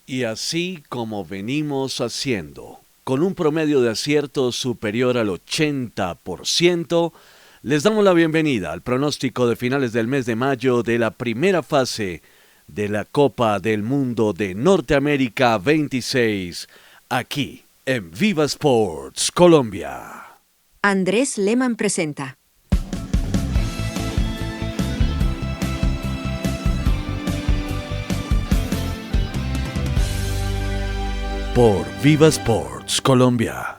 Y así como venimos haciendo, con un promedio de acierto superior al 80%, les damos la bienvenida al pronóstico de finales del mes de mayo de la primera fase de la Copa del Mundo de Norteamérica 26, aquí en Viva Sports Colombia. Andrés Lehmann presenta. Por Viva Sports Colombia.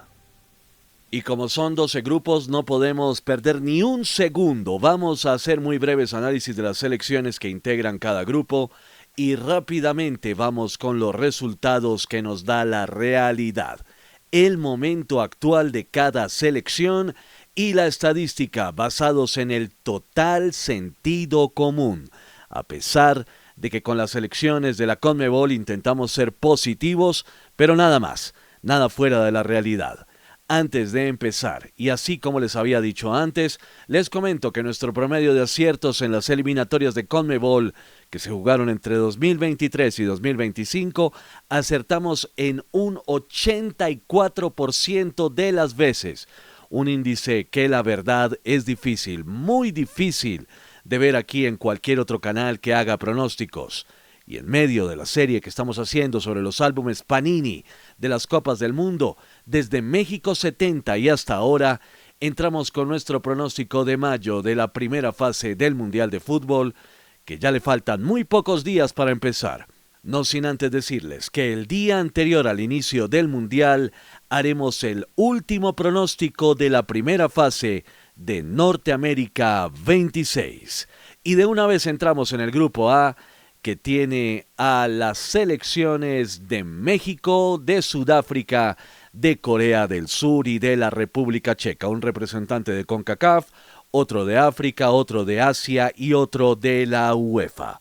Y como son 12 grupos, no podemos perder ni un segundo. Vamos a hacer muy breves análisis de las selecciones que integran cada grupo y rápidamente vamos con los resultados que nos da la realidad, el momento actual de cada selección y la estadística basados en el total sentido común. A pesar de que con las selecciones de la CONMEBOL intentamos ser positivos, pero nada más, nada fuera de la realidad. Antes de empezar, y así como les había dicho antes, les comento que nuestro promedio de aciertos en las eliminatorias de CONMEBOL, que se jugaron entre 2023 y 2025, acertamos en un 84% de las veces. Un índice que la verdad es difícil, muy difícil, de ver aquí en cualquier otro canal que haga pronósticos. Y en medio de la serie que estamos haciendo sobre los álbumes Panini de las Copas del Mundo, desde México 70 y hasta ahora, entramos con nuestro pronóstico de mayo de la primera fase del Mundial de Fútbol, que ya le faltan muy pocos días para empezar. No sin antes decirles que el día anterior al inicio del Mundial haremos el último pronóstico de la primera fase de Norteamérica 26. Y de una vez entramos en el grupo A, que tiene a las selecciones de México, de Sudáfrica, de Corea del Sur y de la República Checa. Un representante de CONCACAF, otro de África, otro de Asia y otro de la UEFA.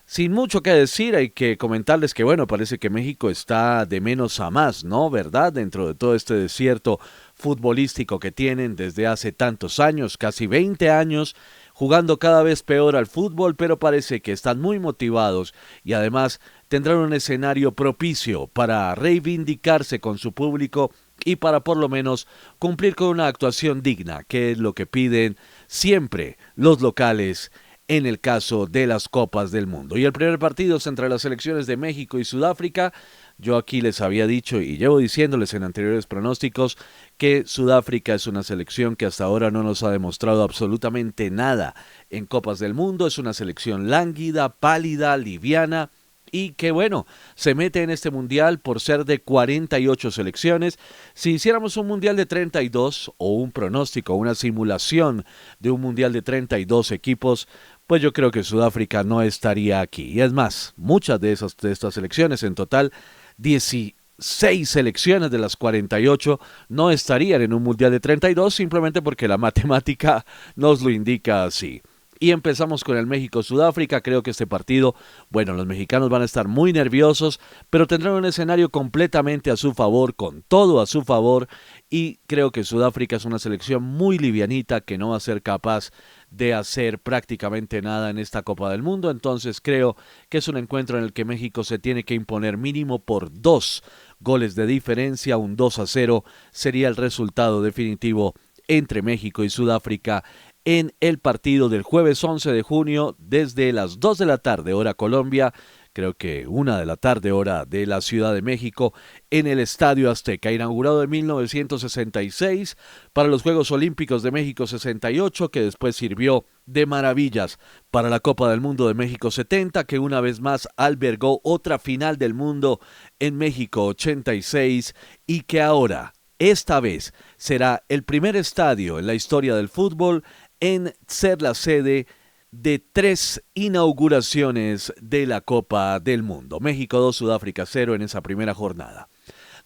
Sin mucho que decir, hay que comentarles que, bueno, parece que México está de menos a más, ¿no? ¿Verdad? Dentro de todo este desierto futbolístico que tienen desde hace tantos años, casi 20 años, jugando cada vez peor al fútbol, pero parece que están muy motivados y además tendrán un escenario propicio para reivindicarse con su público y para por lo menos cumplir con una actuación digna, que es lo que piden siempre los locales en el caso de las Copas del Mundo. Y el primer partido es entre las selecciones de México y Sudáfrica. Yo aquí les había dicho y llevo diciéndoles en anteriores pronósticos que Sudáfrica es una selección que hasta ahora no nos ha demostrado absolutamente nada en Copas del Mundo. Es una selección lánguida, pálida, liviana, y que bueno, se mete en este mundial por ser de 48 selecciones. Si hiciéramos un mundial de 32 o un pronóstico, una simulación de un mundial de 32 equipos, pues yo creo que Sudáfrica no estaría aquí. Y es más, muchas de estas selecciones, en total 16 selecciones de las 48, no estarían en un mundial de 32 simplemente porque la matemática nos lo indica así. Y empezamos con el México-Sudáfrica. Creo que este partido, bueno, los mexicanos van a estar muy nerviosos, pero tendrán un escenario completamente a su favor, con todo a su favor, y creo que Sudáfrica es una selección muy livianita que no va a ser capaz de hacer prácticamente nada en esta Copa del Mundo. Entonces creo que es un encuentro en el que México se tiene que imponer mínimo por 2 goles de diferencia. Un 2-0 sería el resultado definitivo entre México y Sudáfrica en el partido del jueves 11 de junio desde las 2 de la tarde, hora Colombia, creo que 1 de la tarde, hora de la Ciudad de México, en el Estadio Azteca, inaugurado en 1966 para los Juegos Olímpicos de México 68, que después sirvió de maravillas para la Copa del Mundo de México 70, que una vez más albergó otra final del mundo en México 86 y que ahora, esta vez, será el primer estadio en la historia del fútbol en ser la sede de 3 inauguraciones de la Copa del Mundo. México 2, Sudáfrica 0 en esa primera jornada.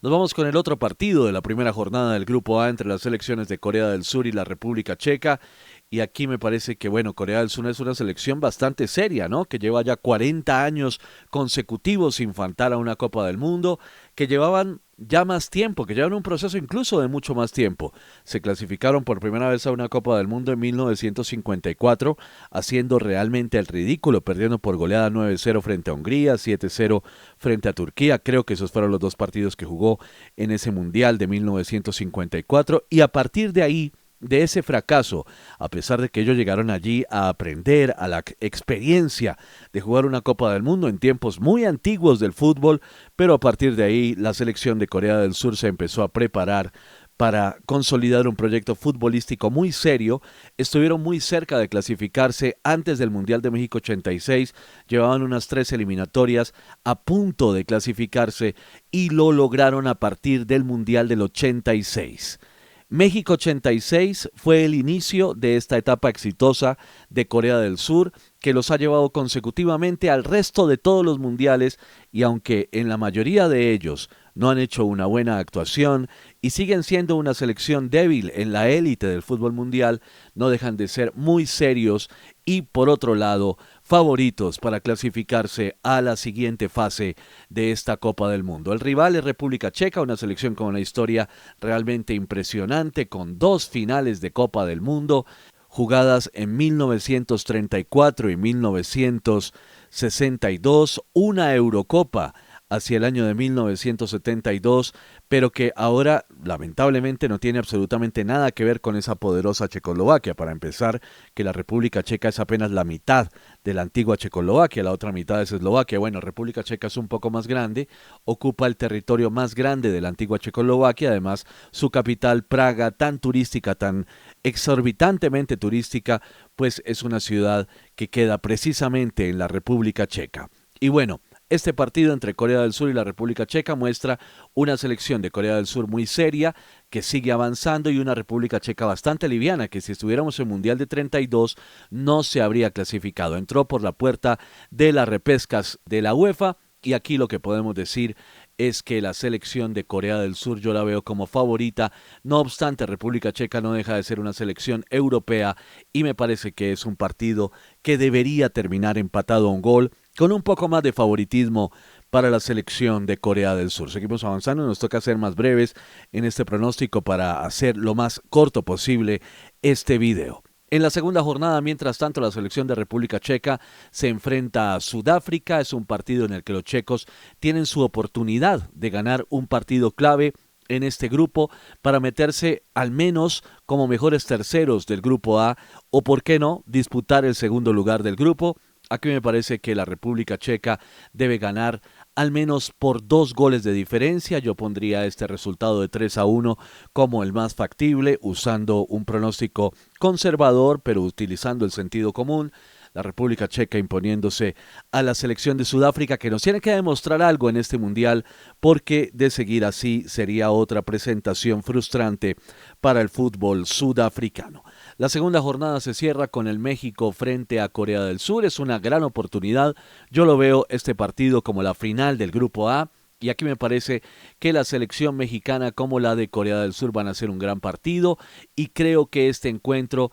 Nos vamos con el otro partido de la primera jornada del Grupo A entre las selecciones de Corea del Sur y la República Checa. Y aquí me parece que, bueno, Corea del Sur es una selección bastante seria, ¿no? Que lleva ya 40 años consecutivos sin faltar a una Copa del Mundo, que llevaban ya más tiempo, que llevan un proceso incluso de mucho más tiempo. Se clasificaron por primera vez a una Copa del Mundo en 1954, haciendo realmente el ridículo, perdiendo por goleada 9-0 frente a Hungría, 7-0 frente a Turquía. Creo que esos fueron los dos partidos que jugó en ese Mundial de 1954, y a partir de ahí, de ese fracaso, a pesar de que ellos llegaron allí a aprender a la experiencia de jugar una Copa del Mundo en tiempos muy antiguos del fútbol, pero a partir de ahí la selección de Corea del Sur se empezó a preparar para consolidar un proyecto futbolístico muy serio. Estuvieron muy cerca de clasificarse antes del Mundial de México 86, llevaban unas 3 eliminatorias a punto de clasificarse y lo lograron a partir del Mundial del 86. México 86 fue el inicio de esta etapa exitosa de Corea del Sur, que los ha llevado consecutivamente al resto de todos los mundiales, y aunque en la mayoría de ellos no han hecho una buena actuación y siguen siendo una selección débil en la élite del fútbol mundial, no dejan de ser muy serios y, por otro lado, favoritos para clasificarse a la siguiente fase de esta Copa del Mundo. El rival es República Checa, una selección con una historia realmente impresionante, con 2 finales de Copa del Mundo jugadas en 1934 y 1962, una Eurocopa hacia el año de 1972, pero que ahora lamentablemente no tiene absolutamente nada que ver con esa poderosa Checoslovaquia. Para empezar, que la República Checa es apenas la mitad de la antigua Checoslovaquia, la otra mitad es Eslovaquia. Bueno, República Checa es un poco más grande, ocupa el territorio más grande de la antigua Checoslovaquia, además su capital, Praga, tan turística, tan exorbitantemente turística, pues es una ciudad que queda precisamente en la República Checa. Y bueno, este partido entre Corea del Sur y la República Checa muestra una selección de Corea del Sur muy seria, que sigue avanzando, y una República Checa bastante liviana, que si estuviéramos en Mundial de 32 no se habría clasificado. Entró por la puerta de las repescas de la UEFA, y aquí lo que podemos decir es que la selección de Corea del Sur yo la veo como favorita. No obstante, República Checa no deja de ser una selección europea, y me parece que es un partido que debería terminar empatado a un gol, con un poco más de favoritismo para la selección de Corea del Sur. Seguimos avanzando, nos toca ser más breves en este pronóstico para hacer lo más corto posible este video. En la segunda jornada, mientras tanto, la selección de República Checa se enfrenta a Sudáfrica. Es un partido en el que los checos tienen su oportunidad de ganar un partido clave en este grupo para meterse al menos como mejores terceros del grupo A, o por qué no, disputar el segundo lugar del grupo. Aquí me parece que la República Checa debe ganar al menos por 2 goles de diferencia. Yo pondría este resultado de 3-1 como el más factible, usando un pronóstico conservador, pero utilizando el sentido común. La República Checa imponiéndose a la selección de Sudáfrica, que nos tiene que demostrar algo en este mundial, porque de seguir así sería otra presentación frustrante para el fútbol sudafricano. La segunda jornada se cierra con el México frente a Corea del Sur. Es una gran oportunidad. Yo lo veo este partido como la final del grupo A. Y aquí me parece que la selección mexicana como la de Corea del Sur van a ser un gran partido. Y creo que este encuentro,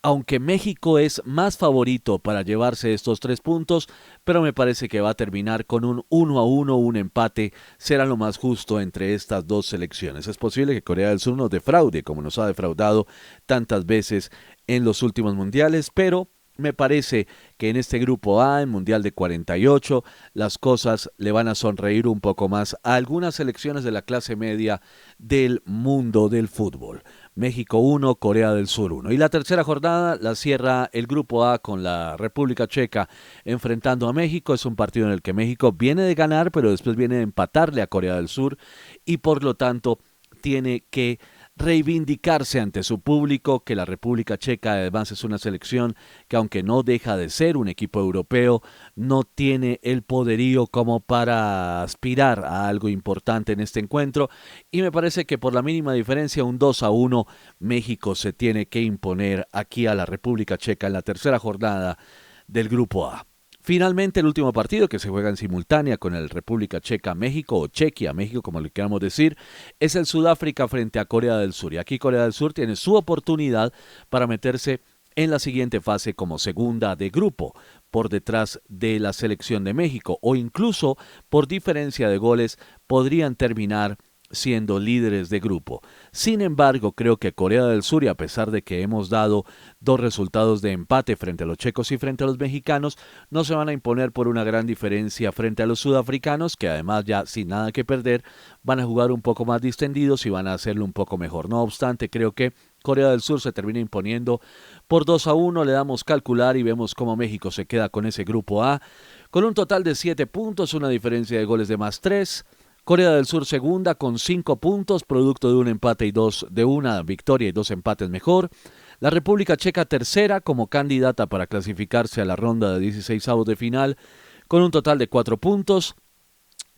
aunque México es más favorito para llevarse estos 3 puntos, pero me parece que va a terminar con un 1-1, un empate, será lo más justo entre estas dos selecciones. Es posible que Corea del Sur nos defraude, como nos ha defraudado tantas veces en los últimos mundiales, pero me parece que en este grupo A, en Mundial de 48, las cosas le van a sonreír un poco más a algunas selecciones de la clase media del mundo del fútbol. México 1, Corea del Sur 1. Y la tercera jornada la cierra el grupo A con la República Checa enfrentando a México. Es un partido en el que México viene de ganar, pero después viene de empatarle a Corea del Sur, y por lo tanto tiene que reivindicarse ante su público, que la República Checa además es una selección que, aunque no deja de ser un equipo europeo, no tiene el poderío como para aspirar a algo importante en este encuentro, y me parece que por la mínima diferencia, un 2-1, México se tiene que imponer aquí a la República Checa en la tercera jornada del grupo A. Finalmente, el último partido, que se juega en simultánea con el República Checa-México, o Chequia-México, como le queramos decir, es el Sudáfrica frente a Corea del Sur. Y aquí Corea del Sur tiene su oportunidad para meterse en la siguiente fase como segunda de grupo, por detrás de la selección de México, o incluso por diferencia de goles podrían terminar siendo líderes de grupo. Sin embargo, creo que Corea del Sur, y a pesar de que hemos dado dos resultados de empate frente a los checos y frente a los mexicanos, no se van a imponer por una gran diferencia frente a los sudafricanos, que además ya sin nada que perder van a jugar un poco más distendidos y van a hacerlo un poco mejor. No obstante, creo que Corea del Sur se termina imponiendo por 2-1, le damos calcular y vemos cómo México se queda con ese grupo A, con un total de 7 puntos, una diferencia de goles de +3. Corea del Sur segunda con 5 puntos, producto de un empate de una victoria y 2 empates mejor. La República Checa tercera como candidata para clasificarse a la ronda de 16avos de final con un total de 4 puntos.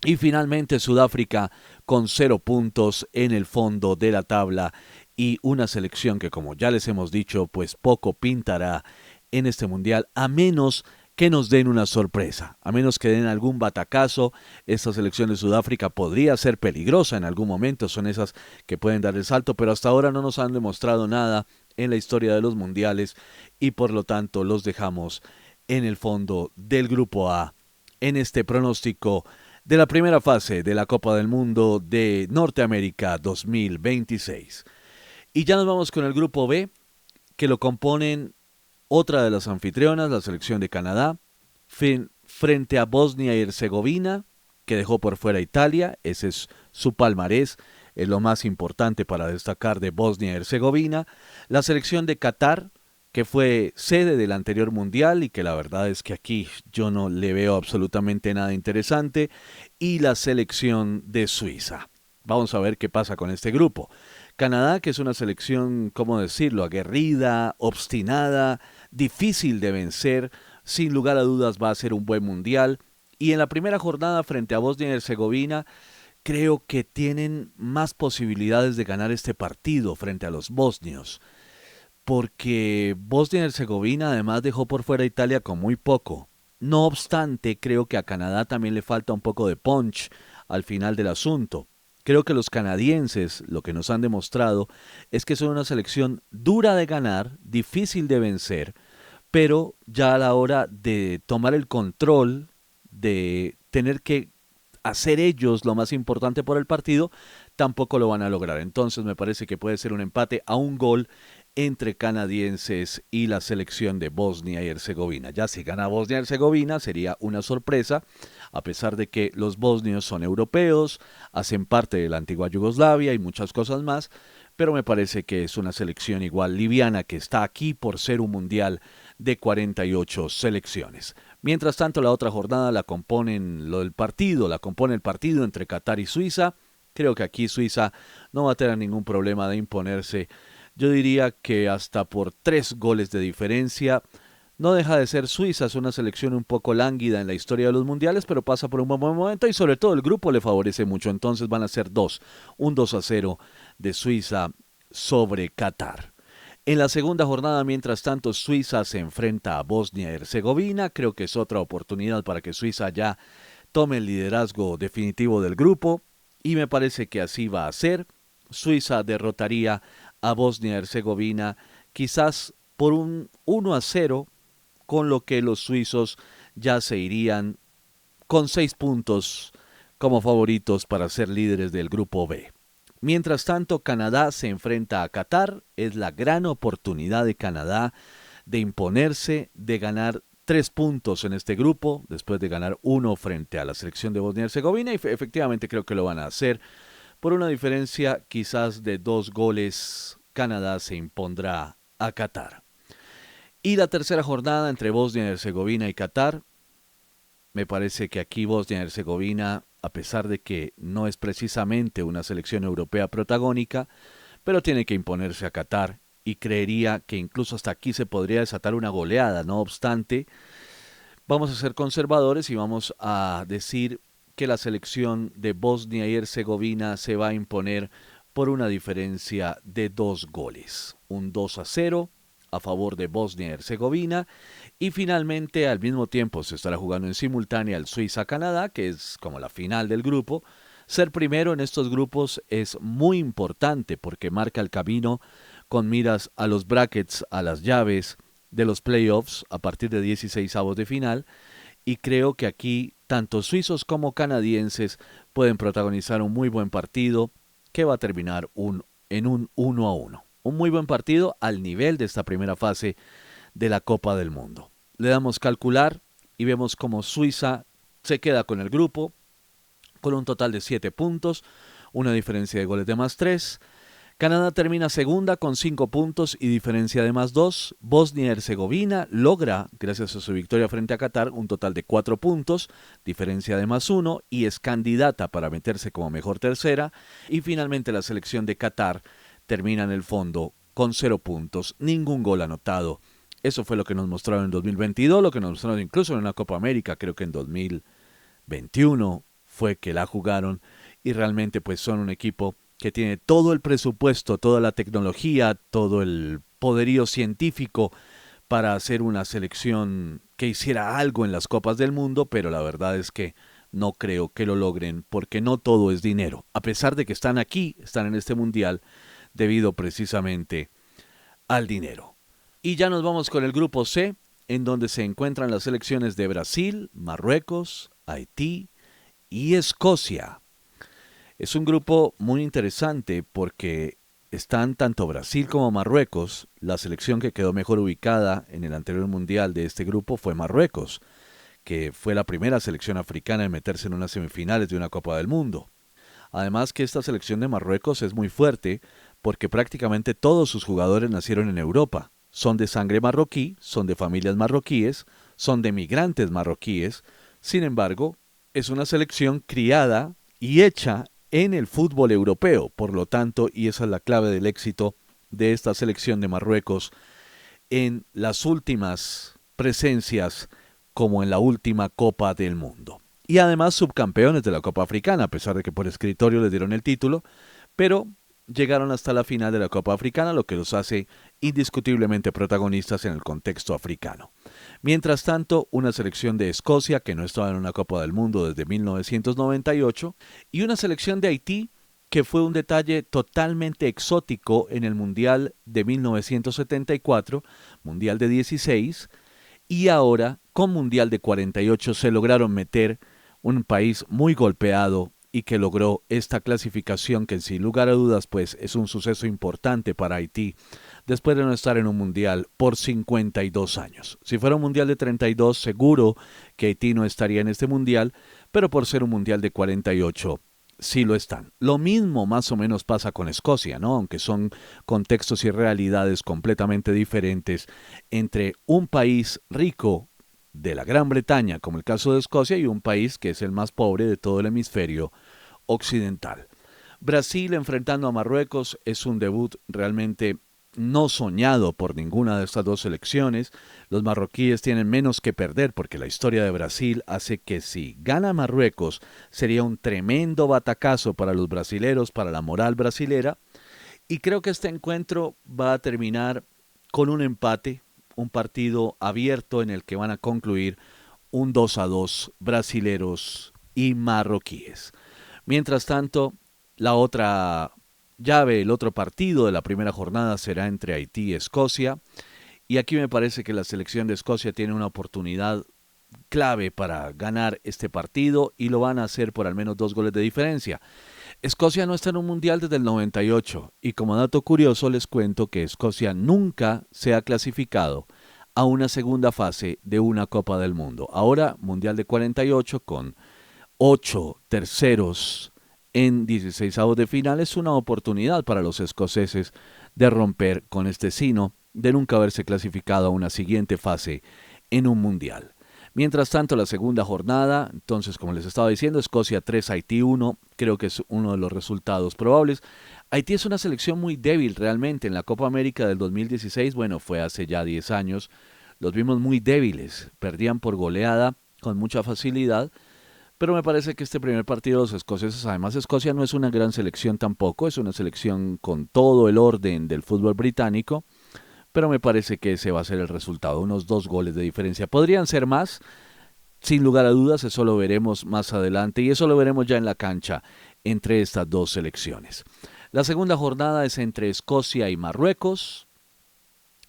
Y finalmente Sudáfrica con 0 puntos en el fondo de la tabla y una selección que, como ya les hemos dicho, pues poco pintará en este mundial, a menos que nos den una sorpresa, a menos que den algún batacazo. Esta selección de Sudáfrica podría ser peligrosa en algún momento, son esas que pueden dar el salto, pero hasta ahora no nos han demostrado nada en la historia de los mundiales y por lo tanto los dejamos en el fondo del grupo A en este pronóstico de la primera fase de la Copa del Mundo de Norteamérica 2026. Y ya nos vamos con el grupo B, que lo componen otra de las anfitrionas, la selección de Canadá, frente a Bosnia y Herzegovina, que dejó por fuera a Italia. Ese es su palmarés, es lo más importante para destacar de Bosnia y Herzegovina. La selección de Qatar, que fue sede del anterior mundial y que la verdad es que aquí yo no le veo absolutamente nada interesante. Y la selección de Suiza. Vamos a ver qué pasa con este grupo. Canadá, que es una selección, ¿cómo decirlo?, aguerrida, obstinada, difícil de vencer, sin lugar a dudas va a ser un buen mundial. Y en la primera jornada frente a Bosnia y Herzegovina, creo que tienen más posibilidades de ganar este partido frente a los bosnios, porque Bosnia y Herzegovina además dejó por fuera a Italia con muy poco. No obstante, creo que a Canadá también le falta un poco de punch al final del asunto. Creo que los canadienses lo que nos han demostrado es que son una selección dura de ganar, difícil de vencer, pero ya a la hora de tomar el control, de tener que hacer ellos lo más importante por el partido, tampoco lo van a lograr. Entonces me parece que puede ser un empate a un gol entre canadienses y la selección de Bosnia y Herzegovina. Ya si gana Bosnia y Herzegovina sería una sorpresa, a pesar de que los bosnios son europeos, hacen parte de la antigua Yugoslavia y muchas cosas más, pero me parece que es una selección igual liviana que está aquí por ser un mundial de 48 selecciones. Mientras tanto, la otra jornada la compone el partido entre Qatar y Suiza. Creo que aquí Suiza no va a tener ningún problema de imponerse. Yo diría que hasta por 3 goles de diferencia. No deja de ser Suiza, es una selección un poco lánguida en la historia de los mundiales, pero pasa por un buen momento y sobre todo el grupo le favorece mucho. Entonces van a ser un 2-0 de Suiza sobre Qatar. En la segunda jornada, mientras tanto, Suiza se enfrenta a Bosnia y Herzegovina. Creo que es otra oportunidad para que Suiza ya tome el liderazgo definitivo del grupo y me parece que así va a ser. Suiza derrotaría a Bosnia y Herzegovina quizás por un 1-0, con lo que los suizos ya se irían con 6 puntos como favoritos para ser líderes del grupo B. Mientras tanto, Canadá se enfrenta a Qatar. Es la gran oportunidad de Canadá de imponerse, de ganar 3 puntos en este grupo, después de ganar 1 frente a la selección de Bosnia y Herzegovina, y efectivamente creo que lo van a hacer. Por una diferencia quizás de 2 goles, Canadá se impondrá a Qatar. Y la tercera jornada entre Bosnia y Herzegovina y Qatar, me parece que aquí Bosnia y Herzegovina, a pesar de que no es precisamente una selección europea protagónica, pero tiene que imponerse a Qatar y creería que incluso hasta aquí se podría desatar una goleada. No obstante, vamos a ser conservadores y vamos a decir que la selección de Bosnia y Herzegovina se va a imponer por una diferencia de 2 goles. Un 2-0 a favor de Bosnia y Herzegovina. Y finalmente, al mismo tiempo, se estará jugando en simultánea el Suiza-Canadá, que es como la final del grupo. Ser primero en estos grupos es muy importante porque marca el camino con miras a los brackets, a las llaves de los playoffs a partir de 16avos de final. Y creo que aquí tanto suizos como canadienses pueden protagonizar un muy buen partido. que va a terminar en un 1-1. Un muy buen partido al nivel de esta primera fase de la Copa del Mundo. Le damos calcular y vemos como Suiza se queda con el grupo con un total de 7 puntos, una diferencia de goles de +3. Canadá termina segunda con 5 puntos y diferencia de +2. Bosnia y Herzegovina logra, gracias a su victoria frente a Qatar, un total de 4 puntos, diferencia de +1 y es candidata para meterse como mejor tercera. Y finalmente la selección de Qatar termina en el fondo con 0 puntos, ningún gol anotado. Eso fue lo que nos mostraron en 2022, lo que nos mostraron incluso en una Copa América, creo que en 2021 fue que la jugaron, y realmente pues son un equipo que tiene todo el presupuesto, toda la tecnología, todo el poderío científico para hacer una selección que hiciera algo en las Copas del Mundo, pero la verdad es que no creo que lo logren porque no todo es dinero, a pesar de que están aquí, están en este mundial, debido precisamente al dinero. Y ya nos vamos con el grupo C, en donde se encuentran las selecciones de Brasil, Marruecos, Haití y Escocia. Es un grupo muy interesante porque están tanto Brasil como Marruecos. La selección que quedó mejor ubicada en el anterior mundial de este grupo fue Marruecos, que fue la primera selección africana en meterse en unas semifinales de una Copa del Mundo. Además que esta selección de Marruecos es muy fuerte porque prácticamente todos sus jugadores nacieron en Europa. Son de sangre marroquí, son de familias marroquíes, son de migrantes marroquíes. Sin embargo, es una selección criada y hecha en el fútbol europeo, por lo tanto, y esa es la clave del éxito de esta selección de Marruecos en las últimas presencias como en la última Copa del Mundo. Y además subcampeones de la Copa Africana, a pesar de que por escritorio les dieron el título, pero llegaron hasta la final de la Copa Africana, lo que los hace indiscutiblemente protagonistas en el contexto africano. Mientras tanto, una selección de Escocia, que no estaba en una Copa del Mundo desde 1998, y una selección de Haití, que fue un detalle totalmente exótico en el Mundial de 1974, Mundial de 16, y ahora con Mundial de 48 se lograron meter un país muy golpeado y que logró esta clasificación que sin lugar a dudas pues es un suceso importante para Haití después de no estar en un mundial por 52 años. Si fuera un mundial de 32 seguro que Haití no estaría en este mundial, pero por ser un mundial de 48 sí lo están. Lo mismo más o menos pasa con Escocia, ¿no? Aunque son contextos y realidades completamente diferentes entre un país rico de la Gran Bretaña, como el caso de Escocia, y un país que es el más pobre de todo el hemisferio occidental. Brasil enfrentando a Marruecos es un debut realmente no soñado por ninguna de estas dos selecciones. Los marroquíes tienen menos que perder porque la historia de Brasil hace que si gana Marruecos sería un tremendo batacazo para los brasileros, para la moral brasilera. Y creo que este encuentro va a terminar con un empate, un partido abierto en el que van a concluir un 2-2 brasileros y marroquíes. Mientras tanto, la otra llave, el otro partido de la primera jornada será entre Haití y Escocia. Y aquí me parece que la selección de Escocia tiene una oportunidad clave para ganar este partido y lo van a hacer por al menos 2 goles de diferencia. Escocia no está en un mundial desde el 98 y como dato curioso les cuento que Escocia nunca se ha clasificado a una segunda fase de una Copa del Mundo. Ahora, mundial de 48 con 8 terceros en 16avos de final es una oportunidad para los escoceses de romper con este sino de nunca haberse clasificado a una siguiente fase en un mundial. Mientras tanto, la segunda jornada, entonces, como les estaba diciendo, Escocia 3, Haití 1, creo que es uno de los resultados probables. Haití es una selección muy débil realmente. En la Copa América del 2016, bueno, fue hace ya 10 años, los vimos muy débiles, perdían por goleada con mucha facilidad, pero me parece que este primer partido de los escoceses, además Escocia no es una gran selección tampoco, es una selección con todo el orden del fútbol británico, pero me parece que ese va a ser el resultado, unos 2 goles de diferencia. Podrían ser más, sin lugar a dudas, eso lo veremos más adelante y eso lo veremos ya en la cancha entre estas dos selecciones. La segunda jornada es entre Escocia y Marruecos.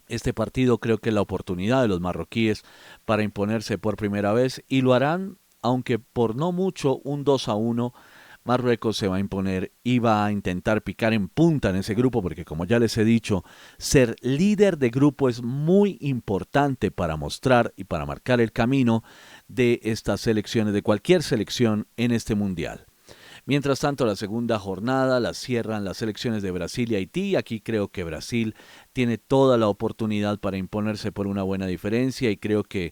Este partido creo que es la oportunidad de los marroquíes para imponerse por primera vez y lo harán, aunque por no mucho, un 2-1 Marruecos se va a imponer y va a intentar picar en punta en ese grupo porque, como ya les he dicho, ser líder de grupo es muy importante para mostrar y para marcar el camino de estas selecciones, de cualquier selección en este mundial. Mientras tanto, la segunda jornada la cierran las selecciones de Brasil y Haití. Aquí creo que Brasil tiene toda la oportunidad para imponerse por una buena diferencia y creo que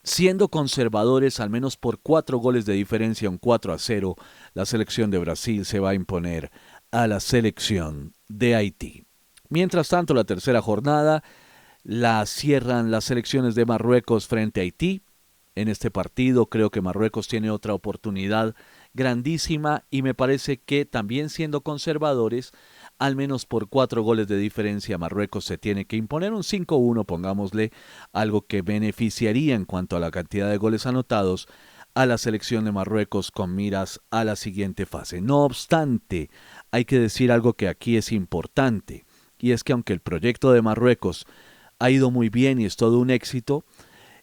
siendo conservadores, al menos por 4 goles de diferencia, un 4-0, la selección de Brasil se va a imponer a la selección de Haití. Mientras tanto, la tercera jornada la cierran las selecciones de Marruecos frente a Haití. En este partido creo que Marruecos tiene otra oportunidad grandísima y me parece que también siendo conservadores, al menos por 4 goles de diferencia, Marruecos se tiene que imponer un 5-1, pongámosle, algo que beneficiaría en cuanto a la cantidad de goles anotados a la selección de Marruecos con miras a la siguiente fase. No obstante, hay que decir algo que aquí es importante, y es que aunque el proyecto de Marruecos ha ido muy bien y es todo un éxito,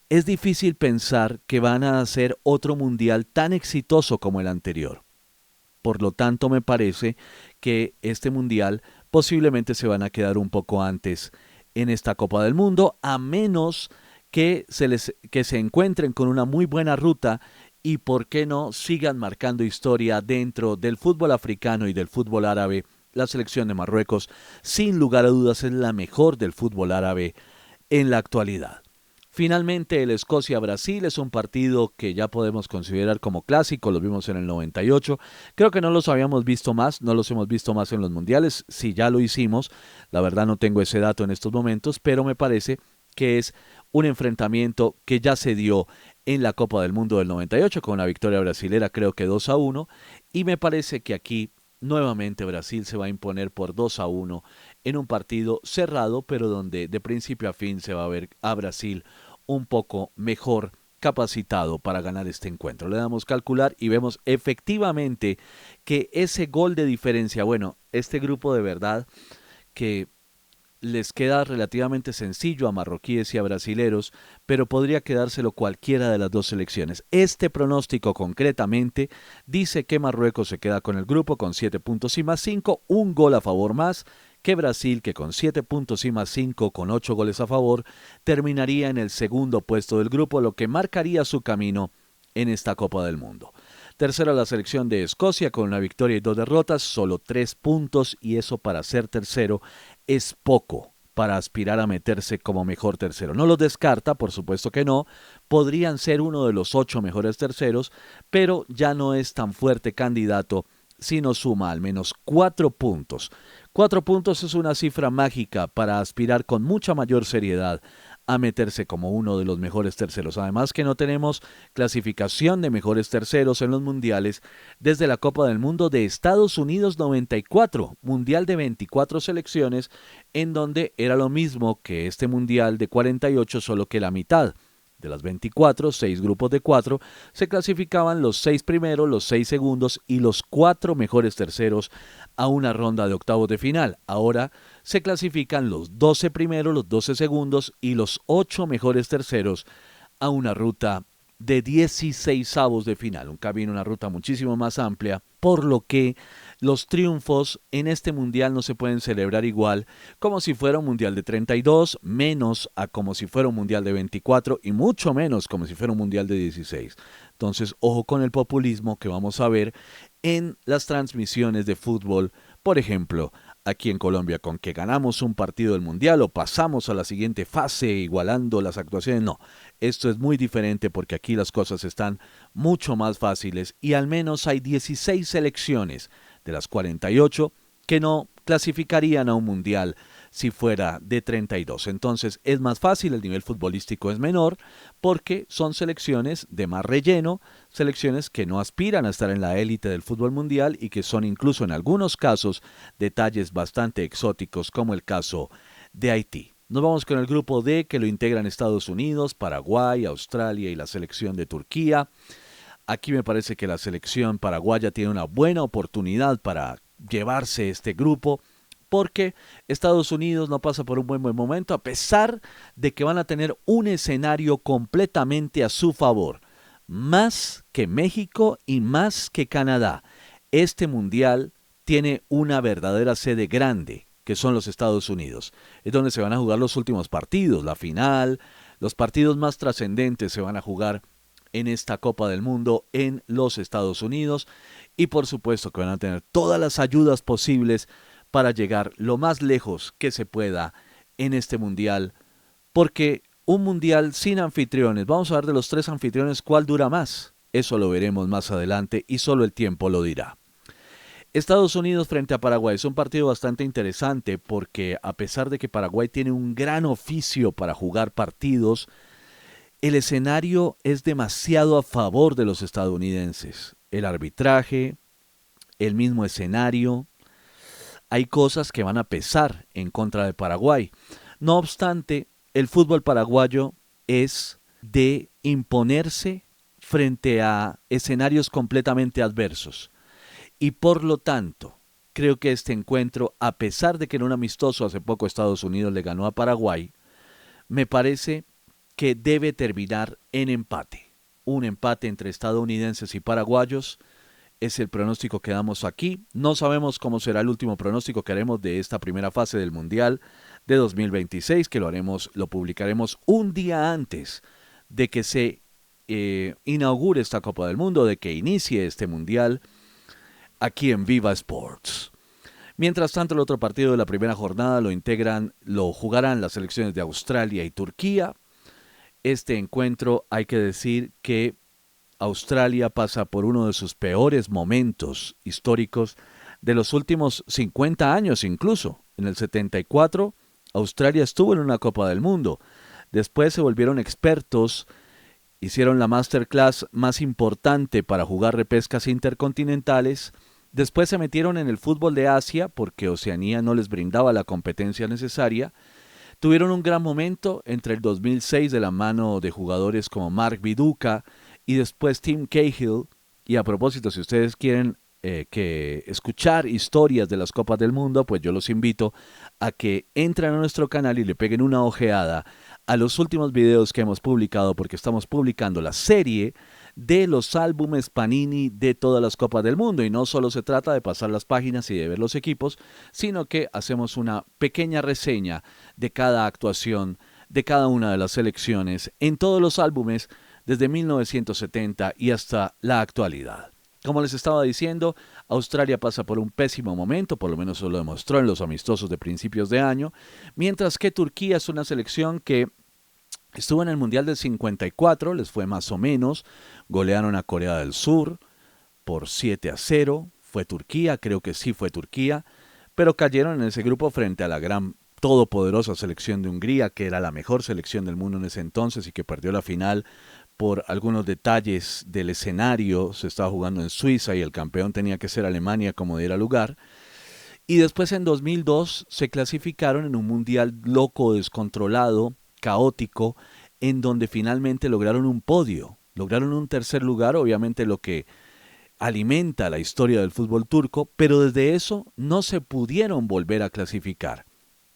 es difícil pensar que van a hacer otro mundial tan exitoso como el anterior. Por lo tanto, me parece que este mundial posiblemente se van a quedar un poco antes en esta Copa del Mundo, a menos que se encuentren con una muy buena ruta y, por qué no, sigan marcando historia dentro del fútbol africano y del fútbol árabe. La selección de Marruecos, sin lugar a dudas, es la mejor del fútbol árabe en la actualidad. Finalmente, el Escocia-Brasil es un partido que ya podemos considerar como clásico, los vimos en el 98. Creo que no los habíamos visto más, no los hemos visto más en los mundiales. Si ya lo hicimos, la verdad no tengo ese dato en estos momentos, pero me parece que es un enfrentamiento que ya se dio en la Copa del Mundo del 98 con la victoria brasilera, creo que 2-1, y me parece que aquí nuevamente Brasil se va a imponer por 2-1 en un partido cerrado, pero donde de principio a fin se va a ver a Brasil un poco mejor capacitado para ganar este encuentro. Le damos calcular y vemos efectivamente que ese gol de diferencia, bueno, este grupo de verdad que les queda relativamente sencillo a marroquíes y a brasileros, pero podría quedárselo cualquiera de las dos selecciones. Este pronóstico concretamente dice que Marruecos se queda con el grupo con 7 puntos y más 5, un gol a favor más que Brasil, que con 7 puntos y más 5, con 8 goles a favor, terminaría en el segundo puesto del grupo, lo que marcaría su camino en esta Copa del Mundo. Tercera la selección de Escocia con una victoria y 2 derrotas, solo 3 puntos y eso para ser tercero es poco para aspirar a meterse como mejor tercero. No los descarta, por supuesto que no, podrían ser uno de los 8 mejores terceros, pero ya no es tan fuerte candidato si no suma al menos 4 puntos. 4 puntos es una cifra mágica para aspirar con mucha mayor seriedad a meterse como uno de los mejores terceros. Además que no tenemos clasificación de mejores terceros en los mundiales desde la Copa del Mundo de Estados Unidos 94, mundial de 24 selecciones, en donde era lo mismo que este mundial de 48, solo que la mitad. De las 24, 6 grupos de 4, se clasificaban los 6 primeros, los 6 segundos y los 4 mejores terceros a una ronda de octavos de final. Ahora se clasifican los 12 primeros, los 12 segundos y los 8 mejores terceros a una ruta de 16avos de final, un camino, una ruta muchísimo más amplia, por lo que los triunfos en este mundial no se pueden celebrar igual como si fuera un mundial de 32, menos a como si fuera un mundial de 24 y mucho menos como si fuera un mundial de 16. Entonces, ojo con el populismo que vamos a ver en las transmisiones de fútbol, por ejemplo, aquí en Colombia, con que ganamos un partido del Mundial o pasamos a la siguiente fase igualando las actuaciones. No, esto es muy diferente porque aquí las cosas están mucho más fáciles y al menos hay 16 selecciones de las 48 que no clasificarían a un Mundial si fuera de 32. Entonces es más fácil, el nivel futbolístico es menor porque son selecciones de más relleno, selecciones que no aspiran a estar en la élite del fútbol mundial y que son incluso en algunos casos detalles bastante exóticos como el caso de Haití. Nos vamos con el grupo D que lo integran Estados Unidos, Paraguay, Australia y la selección de Turquía. Aquí me parece que la selección paraguaya tiene una buena oportunidad para llevarse este grupo porque Estados Unidos no pasa por un buen momento a pesar de que van a tener un escenario completamente a su favor, más que México y más que Canadá. este mundial tiene una verdadera sede grande, que son los Estados Unidos. Es donde se van a jugar los últimos partidos, la final, los partidos más trascendentes se van a jugar en esta Copa del Mundo en los Estados Unidos y por supuesto que van a tener todas las ayudas posibles para llegar lo más lejos que se pueda en este mundial, porque un mundial sin anfitriones, vamos a ver de los 3 anfitriones cuál dura más, eso lo veremos más adelante y solo el tiempo lo dirá. Estados Unidos frente a Paraguay es un partido bastante interesante porque a pesar de que Paraguay tiene un gran oficio para jugar partidos, el escenario es demasiado a favor de los estadounidenses. El arbitraje, el mismo escenario, hay cosas que van a pesar en contra de Paraguay. No obstante, el fútbol paraguayo es de imponerse frente a escenarios completamente adversos. Y por lo tanto, creo que este encuentro, a pesar de que en un amistoso hace poco Estados Unidos le ganó a Paraguay, me parece que debe terminar en empate. Un empate entre estadounidenses y paraguayos es el pronóstico que damos aquí. No sabemos cómo será el último pronóstico que haremos de esta primera fase del Mundial de 2026, que lo publicaremos un día antes de que se inaugure esta Copa del Mundo, de que inicie este Mundial aquí en Viva Sports. Mientras tanto, el otro partido de la primera jornada lo jugarán las selecciones de Australia y Turquía. Este encuentro, hay que decir que Australia pasa por uno de sus peores momentos históricos de los últimos 50 años incluso. En el 74, Australia estuvo en una Copa del Mundo. Después se volvieron expertos, hicieron la masterclass más importante para jugar repescas intercontinentales. Después se metieron en el fútbol de Asia porque Oceanía no les brindaba la competencia necesaria. Tuvieron un gran momento entre el 2006 de la mano de jugadores como Mark Viduka y después Tim Cahill. Y a propósito, si ustedes quieren escuchar historias de las Copas del Mundo, pues yo los invito a que entren a nuestro canal y le peguen una ojeada a los últimos videos que hemos publicado, porque estamos publicando la serie de los álbumes Panini de todas las Copas del Mundo, y no solo se trata de pasar las páginas y de ver los equipos, sino que hacemos una pequeña reseña de cada actuación de cada una de las selecciones en todos los álbumes desde 1970 y hasta la actualidad. Como les estaba diciendo, Australia pasa por un pésimo momento, por lo menos eso lo demostró en los amistosos de principios de año, mientras que Turquía es una selección que estuvo en el Mundial del 54, les fue más o menos, golearon a Corea del Sur por 7-0, fue Turquía, creo que sí fue Turquía, pero cayeron en ese grupo frente a la gran todopoderosa selección de Hungría, que era la mejor selección del mundo en ese entonces y que perdió la final por algunos detalles del escenario. Se estaba jugando en Suiza y el campeón tenía que ser Alemania como diera lugar. Y después en 2002 se clasificaron en un mundial loco, descontrolado, caótico, en donde finalmente lograron un podio, lograron un tercer lugar, obviamente lo que alimenta la historia del fútbol turco, pero desde eso no se pudieron volver a clasificar.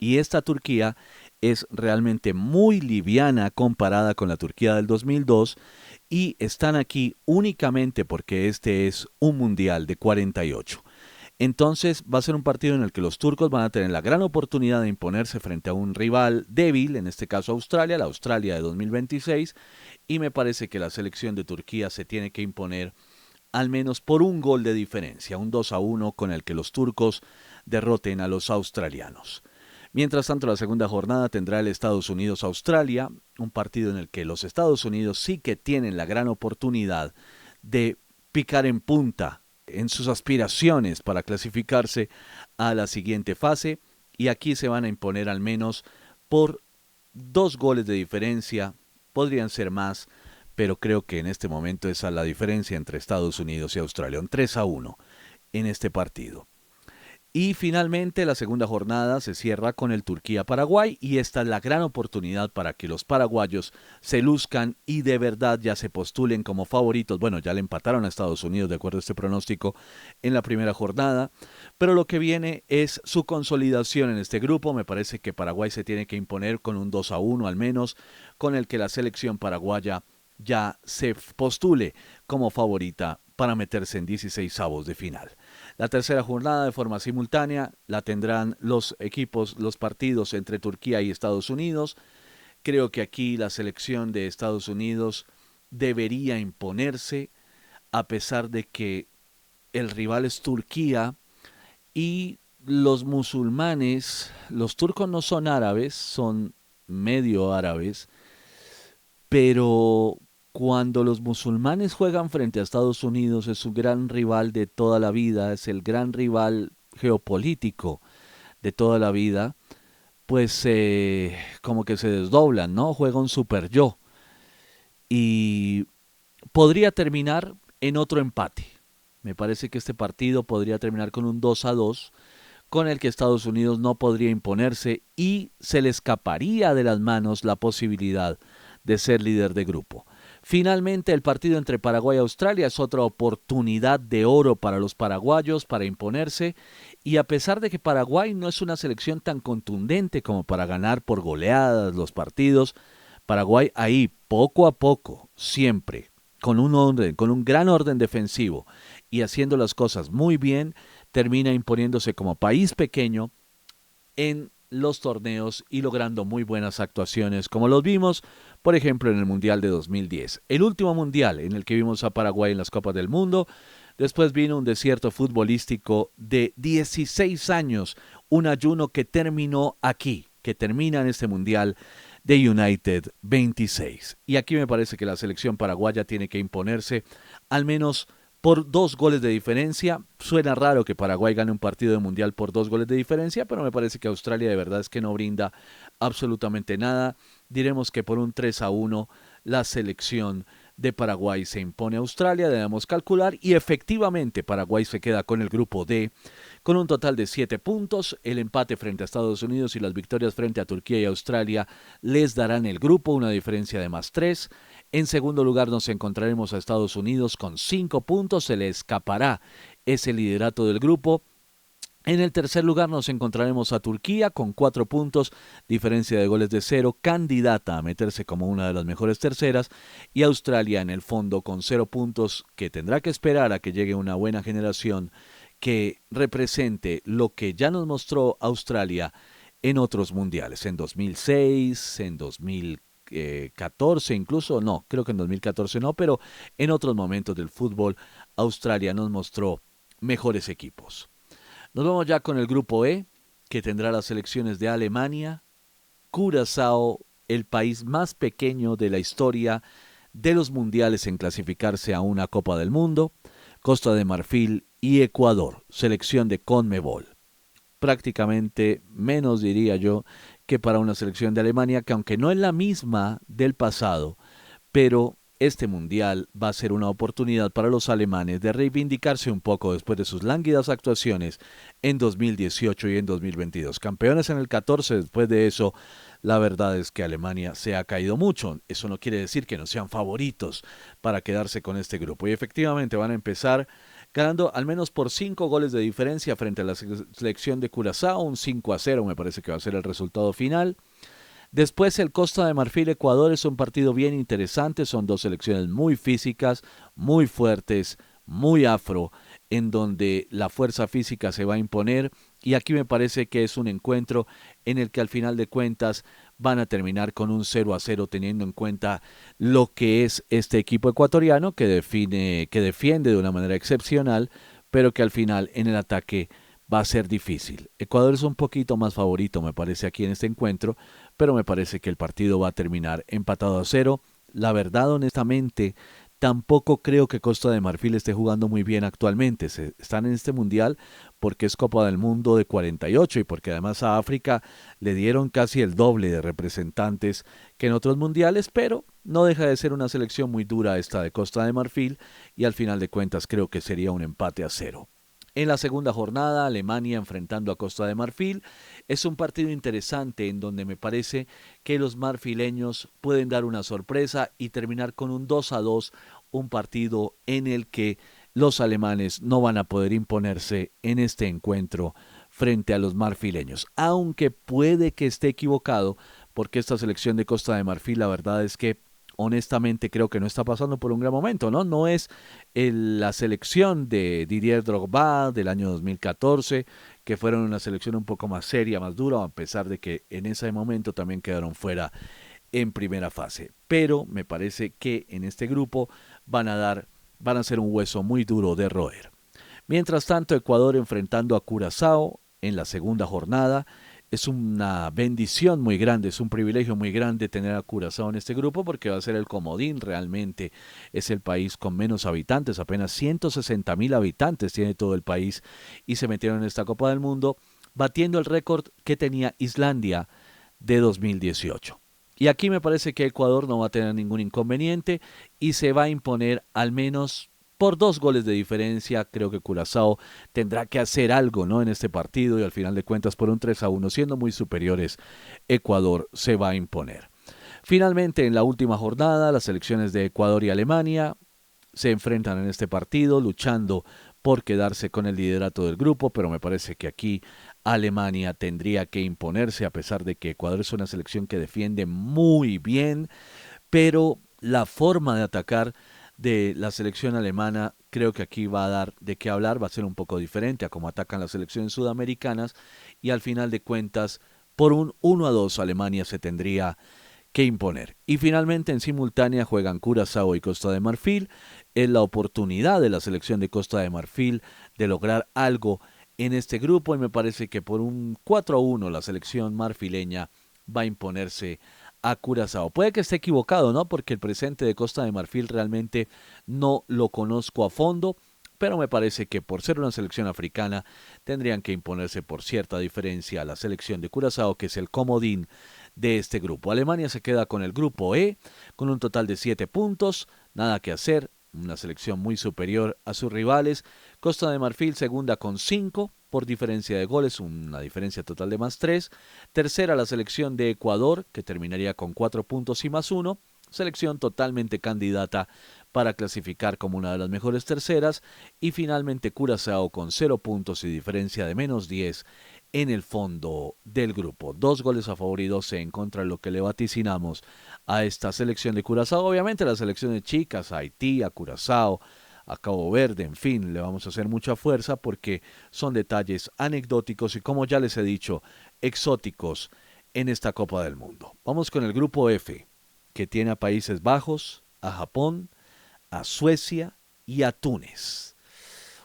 Y esta Turquía es realmente muy liviana comparada con la Turquía del 2002 y están aquí únicamente porque este es un mundial de 48. Entonces va a ser un partido en el que los turcos van a tener la gran oportunidad de imponerse frente a un rival débil, en este caso Australia, la Australia de 2026, y me parece que la selección de Turquía se tiene que imponer al menos por un gol de diferencia, un 2-1 con el que los turcos derroten a los australianos. Mientras tanto, la segunda jornada tendrá el Estados Unidos-Australia, un partido en el que los Estados Unidos sí que tienen la gran oportunidad de picar en punta en sus aspiraciones para clasificarse a la siguiente fase, y aquí se van a imponer al menos por 2 goles de diferencia, podrían ser más, pero creo que en este momento esa es la diferencia entre Estados Unidos y Australia, un 3-1 en este partido. Y finalmente la segunda jornada se cierra con el Turquía-Paraguay y esta es la gran oportunidad para que los paraguayos se luzcan y de verdad ya se postulen como favoritos. Bueno, ya le empataron a Estados Unidos de acuerdo a este pronóstico en la primera jornada, pero lo que viene es su consolidación en este grupo. Me parece que Paraguay se tiene que imponer con un 2-1 al menos, con el que la selección paraguaya ya se postule como favorita para meterse en 16avos de final. La tercera jornada de forma simultánea la tendrán los equipos, los partidos entre Turquía y Estados Unidos. Creo que aquí la selección de Estados Unidos debería imponerse, a pesar de que el rival es Turquía y los musulmanes, los turcos no son árabes, son medio árabes, pero cuando los musulmanes juegan frente a Estados Unidos es su gran rival de toda la vida, es el gran rival geopolítico de toda la vida, pues como que se desdoblan, ¿no? Juega un super yo y podría terminar en otro empate. Me parece que este partido podría terminar con un 2-2, con el que Estados Unidos no podría imponerse y se le escaparía de las manos la posibilidad de ser líder de grupo. Finalmente, el partido entre Paraguay y Australia es otra oportunidad de oro para los paraguayos para imponerse, y a pesar de que Paraguay no es una selección tan contundente como para ganar por goleadas los partidos, Paraguay ahí poco a poco, siempre, con un orden, con un gran orden defensivo y haciendo las cosas muy bien, termina imponiéndose como país pequeño en los torneos y logrando muy buenas actuaciones, como los vimos, por ejemplo, en el Mundial de 2010. El último Mundial en el que vimos a Paraguay en las Copas del Mundo. Después vino un desierto futbolístico de 16 años, un ayuno que terminó aquí, que termina en este Mundial de United 26. Y aquí me parece que la selección paraguaya tiene que imponerse al menos por 2 goles de diferencia. Suena raro que Paraguay gane un partido de mundial por 2 goles de diferencia, pero me parece que Australia de verdad es que no brinda absolutamente nada. Diremos que por un 3-1 la selección de Paraguay se impone a Australia, debemos calcular, y efectivamente Paraguay se queda con el grupo D con un total de 7 puntos. El empate frente a Estados Unidos y las victorias frente a Turquía y Australia les darán el grupo, una diferencia de +3. En segundo lugar nos encontraremos a Estados Unidos con 5 puntos, se le escapará ese liderato del grupo. En el tercer lugar nos encontraremos a Turquía con 4 puntos, diferencia de goles de 0, candidata a meterse como una de las mejores terceras, y Australia en el fondo con 0 puntos, que tendrá que esperar a que llegue una buena generación que represente lo que ya nos mostró Australia en otros mundiales, en 2006, en 2014 incluso, no, creo que en 2014 no, pero en otros momentos del fútbol Australia nos mostró mejores equipos. Nos vamos ya con el grupo E, que tendrá las selecciones de Alemania, Curazao, el país más pequeño de la historia de los mundiales en clasificarse a una Copa del Mundo, Costa de Marfil y Ecuador, selección de CONMEBOL. Prácticamente menos, diría yo, que para una selección de Alemania, que aunque no es la misma del pasado, pero este mundial va a ser una oportunidad para los alemanes de reivindicarse un poco después de sus lánguidas actuaciones en 2018 y en 2022. Campeones en el 14, después de eso, la verdad es que Alemania se ha caído mucho. Eso no quiere decir que no sean favoritos para quedarse con este grupo. Y efectivamente van a empezar ganando al menos por 5 goles de diferencia frente a la selección de Curazao. Un 5-0 me parece que va a ser el resultado final. Después el Costa de Marfil-Ecuador es un partido bien interesante, son dos selecciones muy físicas, muy fuertes, muy afro, en donde la fuerza física se va a imponer, y aquí me parece que es un encuentro en el que al final de cuentas van a terminar con un 0-0, teniendo en cuenta lo que es este equipo ecuatoriano que defiende de una manera excepcional, pero que al final en el ataque va a ser difícil. Ecuador es un poquito más favorito, me parece, aquí en este encuentro, pero me parece que el partido va a terminar empatado a 0. La verdad, honestamente, tampoco creo que Costa de Marfil esté jugando muy bien actualmente. Están en este mundial porque es Copa del Mundo de 48 y porque además a África le dieron casi el doble de representantes que en otros mundiales, pero no deja de ser una selección muy dura esta de Costa de Marfil, y al final de cuentas creo que sería un empate a 0. En la segunda jornada, Alemania enfrentando a Costa de Marfil. Es un partido interesante en donde me parece que los marfileños pueden dar una sorpresa y terminar con un 2-2, un partido en el que los alemanes no van a poder imponerse en este encuentro frente a los marfileños. Aunque puede que esté equivocado, porque esta selección de Costa de Marfil, la verdad es que honestamente creo que no está pasando por un gran momento, ¿no? No es la selección de Didier Drogba del año 2014, que fueron una selección un poco más seria, más dura, a pesar de que en ese momento también quedaron fuera en primera fase. Pero me parece que en este grupo van a ser un hueso muy duro de roer. Mientras tanto, Ecuador enfrentando a Curazao en la segunda jornada. Es una bendición muy grande, es un privilegio muy grande tener a Curazao en este grupo porque va a ser el comodín. Realmente es el país con menos habitantes, apenas 160,000 habitantes tiene todo el país y se metieron en esta Copa del Mundo, batiendo el récord que tenía Islandia de 2018. Y aquí me parece que Ecuador no va a tener ningún inconveniente y se va a imponer al menos por 2 goles de diferencia. Creo que Curazao tendrá que hacer algo, ¿no?, en este partido y al final de cuentas por un 3-1, siendo muy superiores, Ecuador se va a imponer. Finalmente, en la última jornada, las selecciones de Ecuador y Alemania se enfrentan en este partido luchando por quedarse con el liderato del grupo, pero me parece que aquí Alemania tendría que imponerse a pesar de que Ecuador es una selección que defiende muy bien, pero la forma de atacar de la selección alemana creo que aquí va a dar de qué hablar, va a ser un poco diferente a cómo atacan las selecciones sudamericanas y al final de cuentas por un 1-2 Alemania se tendría que imponer. Y finalmente en simultánea juegan Curazao y Costa de Marfil. Es la oportunidad de la selección de Costa de Marfil de lograr algo en este grupo y me parece que por un 4-1 la selección marfileña va a imponerse a Curazao. Puede que esté equivocado, ¿no? Porque el presente de Costa de Marfil realmente no lo conozco a fondo, pero me parece que por ser una selección africana tendrían que imponerse por cierta diferencia a la selección de Curazao, que es el comodín de este grupo. Alemania se queda con el grupo E, con un total de 7 puntos, nada que hacer, una selección muy superior a sus rivales. Costa de Marfil segunda con 5 por diferencia de goles, una diferencia total de +3. Tercera la selección de Ecuador, que terminaría con 4 puntos y +1. Selección totalmente candidata para clasificar como una de las mejores terceras. Y finalmente Curazao con 0 puntos y diferencia de -10 en el fondo del grupo. 2 goles a favor y 12 en contra, lo que le vaticinamos a esta selección de Curazao. Obviamente las selecciones chicas, a Haití, a Curazao, a Cabo Verde, en fin, le vamos a hacer mucha fuerza porque son detalles anecdóticos y, como ya les he dicho, exóticos en esta Copa del Mundo. Vamos con el grupo F, que tiene a Países Bajos, a Japón, a Suecia y a Túnez.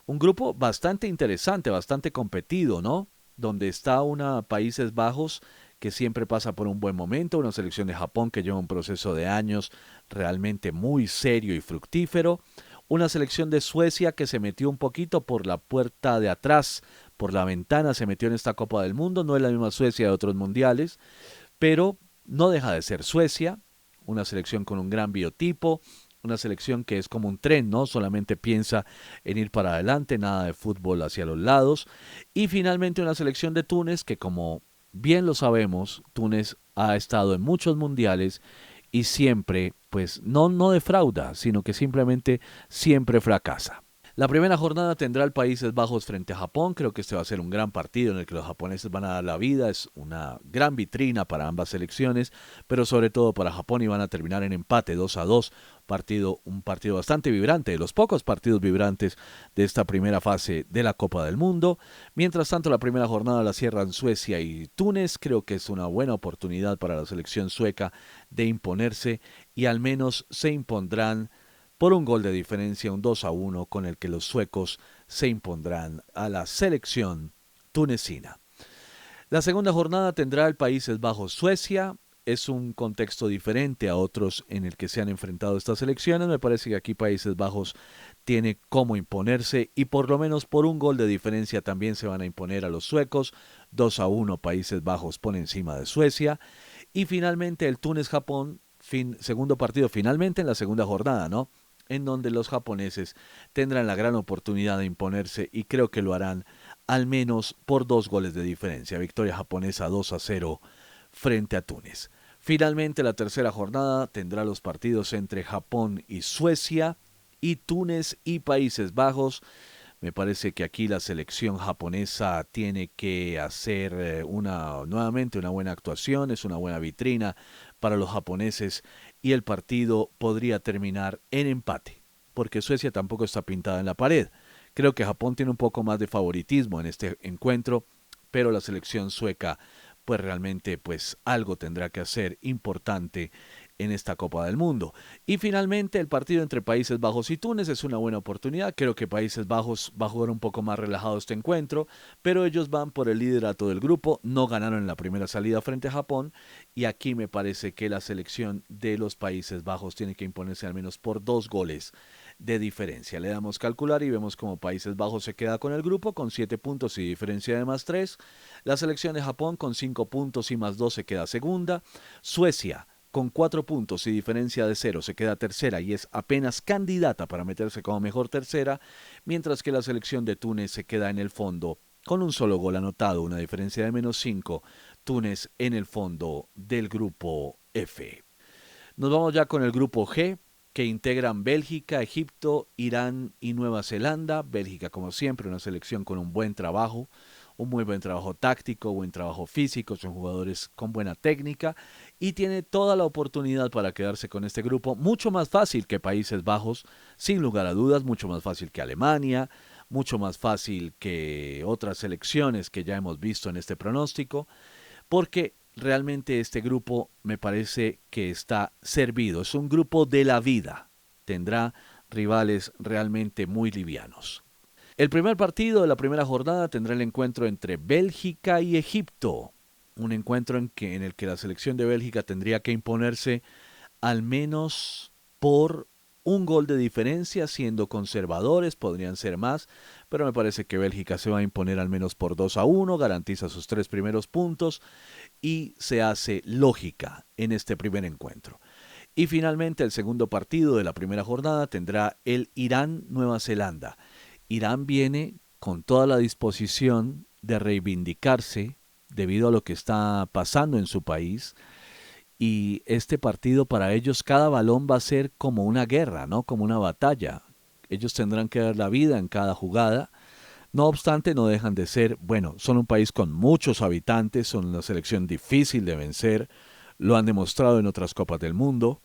Un grupo bastante interesante, bastante competido, ¿no? Donde está una Países Bajos que siempre pasa por un buen momento, una selección de Japón que lleva un proceso de años realmente muy serio y fructífero, una selección de Suecia que se metió un poquito por la puerta de atrás, por la ventana se metió en esta Copa del Mundo, no es la misma Suecia de otros mundiales, pero no deja de ser Suecia, una selección con un gran biotipo, una selección que es como un tren, ¿no? Solamente piensa en ir para adelante, nada de fútbol hacia los lados. Y finalmente una selección de Túnez que, como bien lo sabemos, Túnez ha estado en muchos mundiales y siempre, pues no defrauda, sino que simplemente siempre fracasa. La primera jornada tendrá el Países Bajos frente a Japón. Creo que este va a ser un gran partido en el que los japoneses van a dar la vida. Es una gran vitrina para ambas selecciones, pero sobre todo para Japón, y van a terminar en empate 2-2. Un partido bastante vibrante, de los pocos partidos vibrantes de esta primera fase de la Copa del Mundo. Mientras tanto, la primera jornada la cierran Suecia y Túnez. Creo que es una buena oportunidad para la selección sueca de imponerse y al menos se impondrán por un gol de diferencia, un 2-1, con el que los suecos se impondrán a la selección tunecina. La segunda jornada tendrá el Países Bajos-Suecia. Es un contexto diferente a otros en el que se han enfrentado estas selecciones. Me parece que aquí Países Bajos tiene cómo imponerse y por lo menos por un gol de diferencia también se van a imponer a los suecos. 2-1 Países Bajos por encima de Suecia. Y finalmente el Túnez-Japón, segundo partido finalmente en la segunda jornada, ¿no?, en donde los japoneses tendrán la gran oportunidad de imponerse y creo que lo harán al menos por 2 goles de diferencia. Victoria japonesa 2-0 frente a Túnez. Finalmente la tercera jornada tendrá los partidos entre Japón y Suecia y Túnez y Países Bajos. Me parece que aquí la selección japonesa tiene que hacer nuevamente una buena actuación, es una buena vitrina para los japoneses y el partido podría terminar en empate, porque Suecia tampoco está pintada en la pared. Creo que Japón tiene un poco más de favoritismo en este encuentro, pero la selección sueca pues realmente pues algo tendrá que hacer importante en esta Copa del Mundo. Y finalmente el partido entre Países Bajos y Túnez es una buena oportunidad. Creo que Países Bajos va a jugar un poco más relajado este encuentro, pero ellos van por el liderato del grupo, no ganaron en la primera salida frente a Japón y aquí me parece que la selección de los Países Bajos tiene que imponerse al menos por 2 goles de diferencia. Le damos calcular y vemos como Países Bajos se queda con el grupo con 7 puntos y diferencia de +3. La selección de Japón con 5 puntos y +2 se queda segunda. Suecia con 4 puntos y diferencia de 0 se queda tercera y es apenas candidata para meterse como mejor tercera, mientras que la selección de Túnez se queda en el fondo con un solo gol anotado, una diferencia de -5, Túnez en el fondo del grupo F. Nos vamos ya con el grupo G, que integran Bélgica, Egipto, Irán y Nueva Zelanda. Bélgica, como siempre, una selección con un buen trabajo, un muy buen trabajo táctico, buen trabajo físico, son jugadores con buena técnica y tiene toda la oportunidad para quedarse con este grupo, mucho más fácil que Países Bajos, sin lugar a dudas, mucho más fácil que Alemania, mucho más fácil que otras selecciones que ya hemos visto en este pronóstico, porque realmente este grupo me parece que está servido. Es un grupo de la vida. Tendrá rivales realmente muy livianos. El primer partido de la primera jornada tendrá el encuentro entre Bélgica y Egipto. Un encuentro en el que la selección de Bélgica tendría que imponerse al menos por un gol de diferencia, siendo conservadores, podrían ser más, pero me parece que Bélgica se va a imponer al menos por 2-1, garantiza sus 3 primeros puntos y se hace lógica en este primer encuentro. Y finalmente el segundo partido de la primera jornada tendrá el Irán-Nueva Zelanda. Irán viene con toda la disposición de reivindicarse debido a lo que está pasando en su país y este partido para ellos cada balón va a ser como una guerra, ¿no? Como una batalla. Ellos tendrán que dar la vida en cada jugada. No obstante, no dejan de ser, bueno, son un país con muchos habitantes, son una selección difícil de vencer, lo han demostrado en otras Copas del Mundo,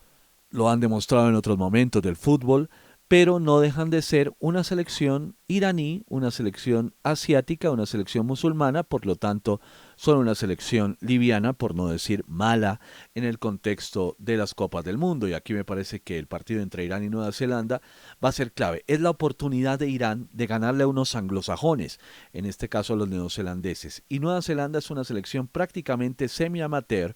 lo han demostrado en otros momentos del fútbol, pero no dejan de ser una selección iraní, una selección asiática, una selección musulmana, por lo tanto son una selección liviana, por no decir mala, en el contexto de las Copas del Mundo. Y aquí me parece que el partido entre Irán y Nueva Zelanda va a ser clave. Es la oportunidad de Irán de ganarle a unos anglosajones, en este caso a los neozelandeses. Y Nueva Zelanda es una selección prácticamente semi-amateur,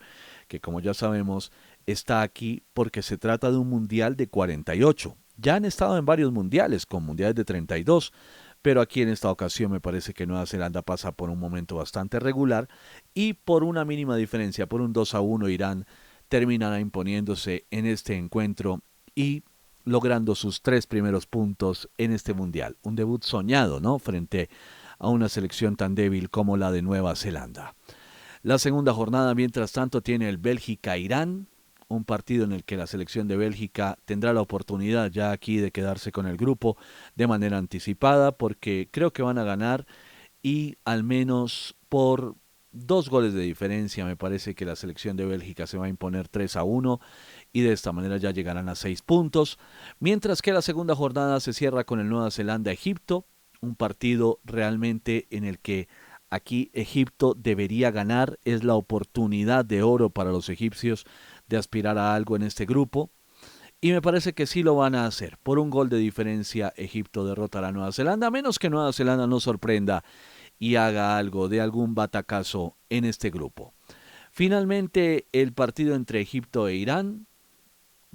que como ya sabemos está aquí porque se trata de un mundial de 48. Ya han estado en varios mundiales, con mundiales de 32, pero aquí en esta ocasión me parece que Nueva Zelanda pasa por un momento bastante regular y por una mínima diferencia, por un 2-1 Irán terminará imponiéndose en este encuentro y logrando sus 3 primeros puntos en este mundial. Un debut soñado, ¿no? Frente a una selección tan débil como la de Nueva Zelanda. La segunda jornada, mientras tanto, tiene el Bélgica-Irán, un partido en el que la selección de Bélgica tendrá la oportunidad ya aquí de quedarse con el grupo de manera anticipada porque creo que van a ganar y al menos por 2 goles de diferencia me parece que la selección de Bélgica se va a imponer 3-1 y de esta manera ya llegarán a 6 puntos, mientras que la segunda jornada se cierra con el Nueva Zelanda-Egipto, un partido realmente en el que aquí Egipto debería ganar, es la oportunidad de oro para los egipcios de aspirar a algo en este grupo. Y me parece que sí lo van a hacer. Por un gol de diferencia, Egipto derrotará a Nueva Zelanda, a menos que Nueva Zelanda no sorprenda y haga algo de algún batacazo en este grupo. Finalmente, el partido entre Egipto e Irán.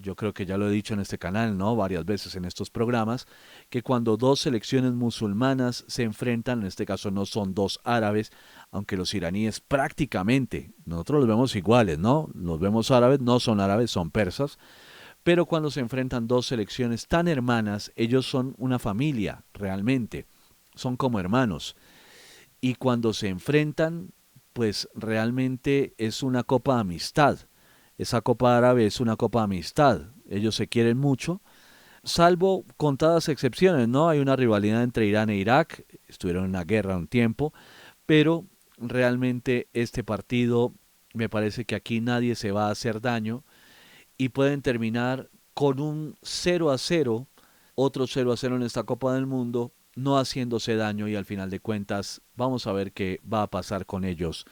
Yo creo que ya lo he dicho en este canal, ¿no? Varias veces en estos programas, que cuando dos selecciones musulmanas se enfrentan, en este caso no son dos árabes, aunque los iraníes prácticamente, nosotros los vemos iguales, ¿no? Los vemos árabes, no son árabes, son persas, pero cuando se enfrentan dos selecciones tan hermanas, ellos son una familia, realmente, son como hermanos. Y cuando se enfrentan, pues realmente es una copa amistad. Esa Copa Árabe es una Copa Amistad. Ellos se quieren mucho, salvo contadas excepciones, ¿no? Hay una rivalidad entre Irán e Irak, estuvieron en una guerra un tiempo, pero realmente este partido me parece que aquí nadie se va a hacer daño y pueden terminar con un 0-0, otro 0-0 en esta Copa del Mundo, no haciéndose daño y al final de cuentas vamos a ver qué va a pasar con ellos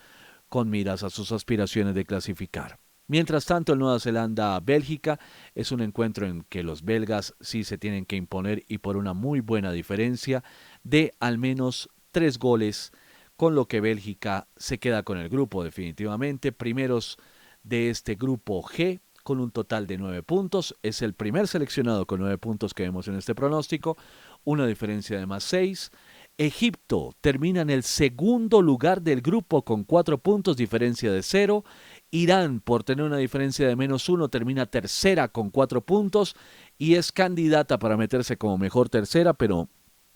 con miras a sus aspiraciones de clasificar. Mientras tanto, el Nueva Zelanda-Bélgica es un encuentro en que los belgas sí se tienen que imponer y por una muy buena diferencia de al menos 3 goles, con lo que Bélgica se queda con el grupo definitivamente. Primeros de este grupo G con un total de 9 puntos. Es el primer seleccionado con 9 puntos que vemos en este pronóstico, una diferencia de más 6. Egipto termina en el segundo lugar del grupo con 4 puntos, diferencia de 0. Irán, por tener una diferencia de menos 1, termina tercera con 4 puntos y es candidata para meterse como mejor tercera, pero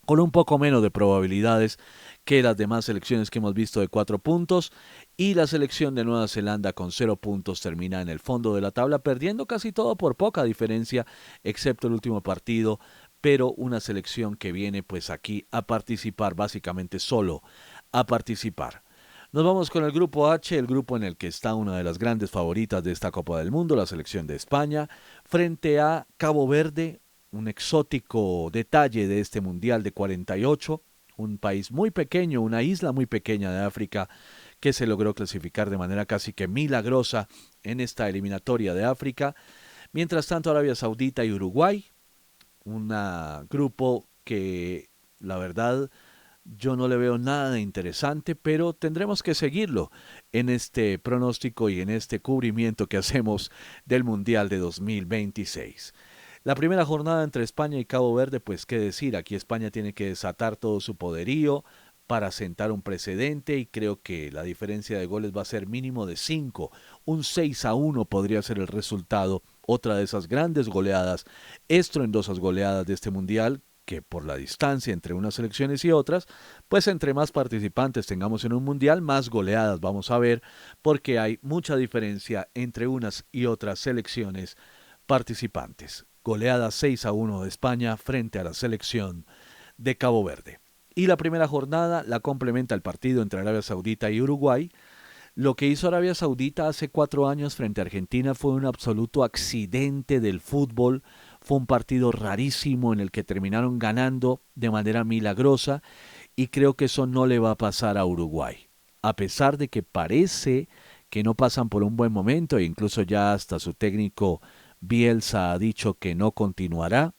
con un poco menos de probabilidades que las demás selecciones que hemos visto de 4 puntos. Y la selección de Nueva Zelanda con 0 puntos termina en el fondo de la tabla, perdiendo casi todo por poca diferencia, excepto el último partido, pero una selección que viene pues aquí a participar, básicamente solo a participar. Nos vamos con el grupo H, el grupo en el que está una de las grandes favoritas de esta Copa del Mundo, la selección de España, frente a Cabo Verde, un exótico detalle de este Mundial de 48, un país muy pequeño, una isla muy pequeña de África que se logró clasificar de manera casi que milagrosa en esta eliminatoria de África. Mientras tanto, Arabia Saudita y Uruguay, un grupo que la verdad yo no le veo nada de interesante, pero tendremos que seguirlo en este pronóstico y en este cubrimiento que hacemos del Mundial de 2026. La primera jornada entre España y Cabo Verde, pues qué decir, aquí España tiene que desatar todo su poderío para sentar un precedente y creo que la diferencia de goles va a ser mínimo de 5. Un 6-1 podría ser el resultado, otra de esas grandes goleadas, estruendosas goleadas de este mundial, que por la distancia entre unas selecciones y otras, pues entre más participantes tengamos en un mundial, más goleadas vamos a ver, porque hay mucha diferencia entre unas y otras selecciones participantes. Goleada 6-1 de España frente a la selección de Cabo Verde. Y la primera jornada la complementa el partido entre Arabia Saudita y Uruguay. Lo que hizo Arabia Saudita hace 4 años frente a Argentina fue un absoluto accidente del fútbol. Fue un partido rarísimo en el que terminaron ganando de manera milagrosa y creo que eso no le va a pasar a Uruguay. A pesar de que parece que no pasan por un buen momento e incluso ya hasta su técnico Bielsa ha dicho que no continuará.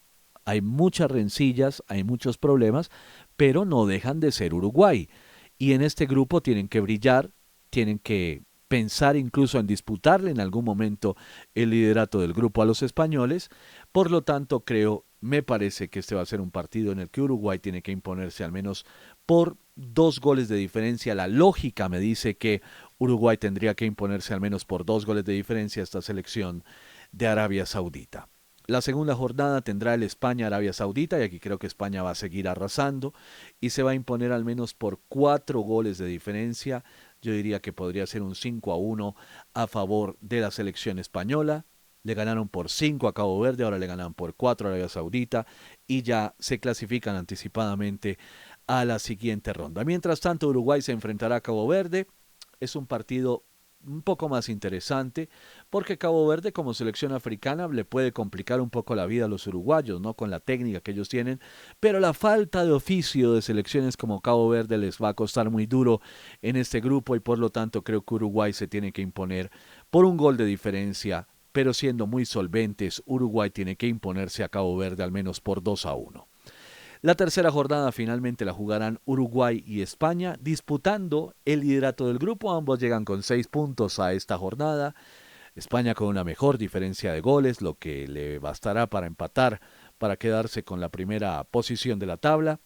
Hay muchas rencillas, hay muchos problemas, pero no dejan de ser Uruguay. Y en este grupo tienen que brillar, tienen que pensar incluso en disputarle en algún momento el liderato del grupo a los españoles. Por lo tanto, me parece que este va a ser un partido en el que Uruguay tiene que imponerse al menos por 2 goles de diferencia. La lógica me dice que Uruguay tendría que imponerse al menos por 2 goles de diferencia a esta selección de Arabia Saudita. La segunda jornada tendrá el España-Arabia Saudita y aquí creo que España va a seguir arrasando y se va a imponer al menos por 4 goles de diferencia. Yo diría que podría ser un 5-1 a favor de la selección española. Le ganaron por 5 a Cabo Verde, ahora le ganan por 4 a Arabia Saudita y ya se clasifican anticipadamente a la siguiente ronda. Mientras tanto, Uruguay se enfrentará a Cabo Verde. Es un partido un poco más interesante porque Cabo Verde como selección africana le puede complicar un poco la vida a los uruguayos, ¿no? Con la técnica que ellos tienen, pero la falta de oficio de selecciones como Cabo Verde les va a costar muy duro en este grupo y por lo tanto creo que Uruguay se tiene que imponer por un gol de diferencia, pero siendo muy solventes, Uruguay tiene que imponerse a Cabo Verde al menos por 2-1. La tercera jornada finalmente la jugarán Uruguay y España, disputando el liderato del grupo. Ambos llegan con 6 puntos a esta jornada. España con una mejor diferencia de goles, lo que le bastará para empatar, para quedarse con la primera posición de la tabla.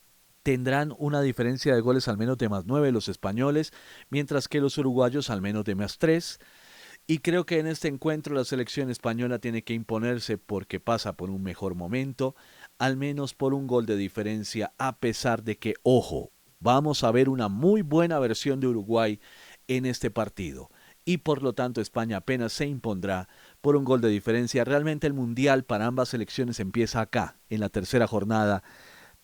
Tendrán una diferencia de goles al menos de más 9 los españoles, mientras que los uruguayos al menos de más 3. Y creo que en este encuentro la selección española tiene que imponerse porque pasa por un mejor momento, al menos por un gol de diferencia, a pesar de que, ojo, vamos a ver una muy buena versión de Uruguay en este partido. Y por lo tanto España apenas se impondrá por un gol de diferencia. Realmente el Mundial para ambas selecciones empieza acá, en la tercera jornada,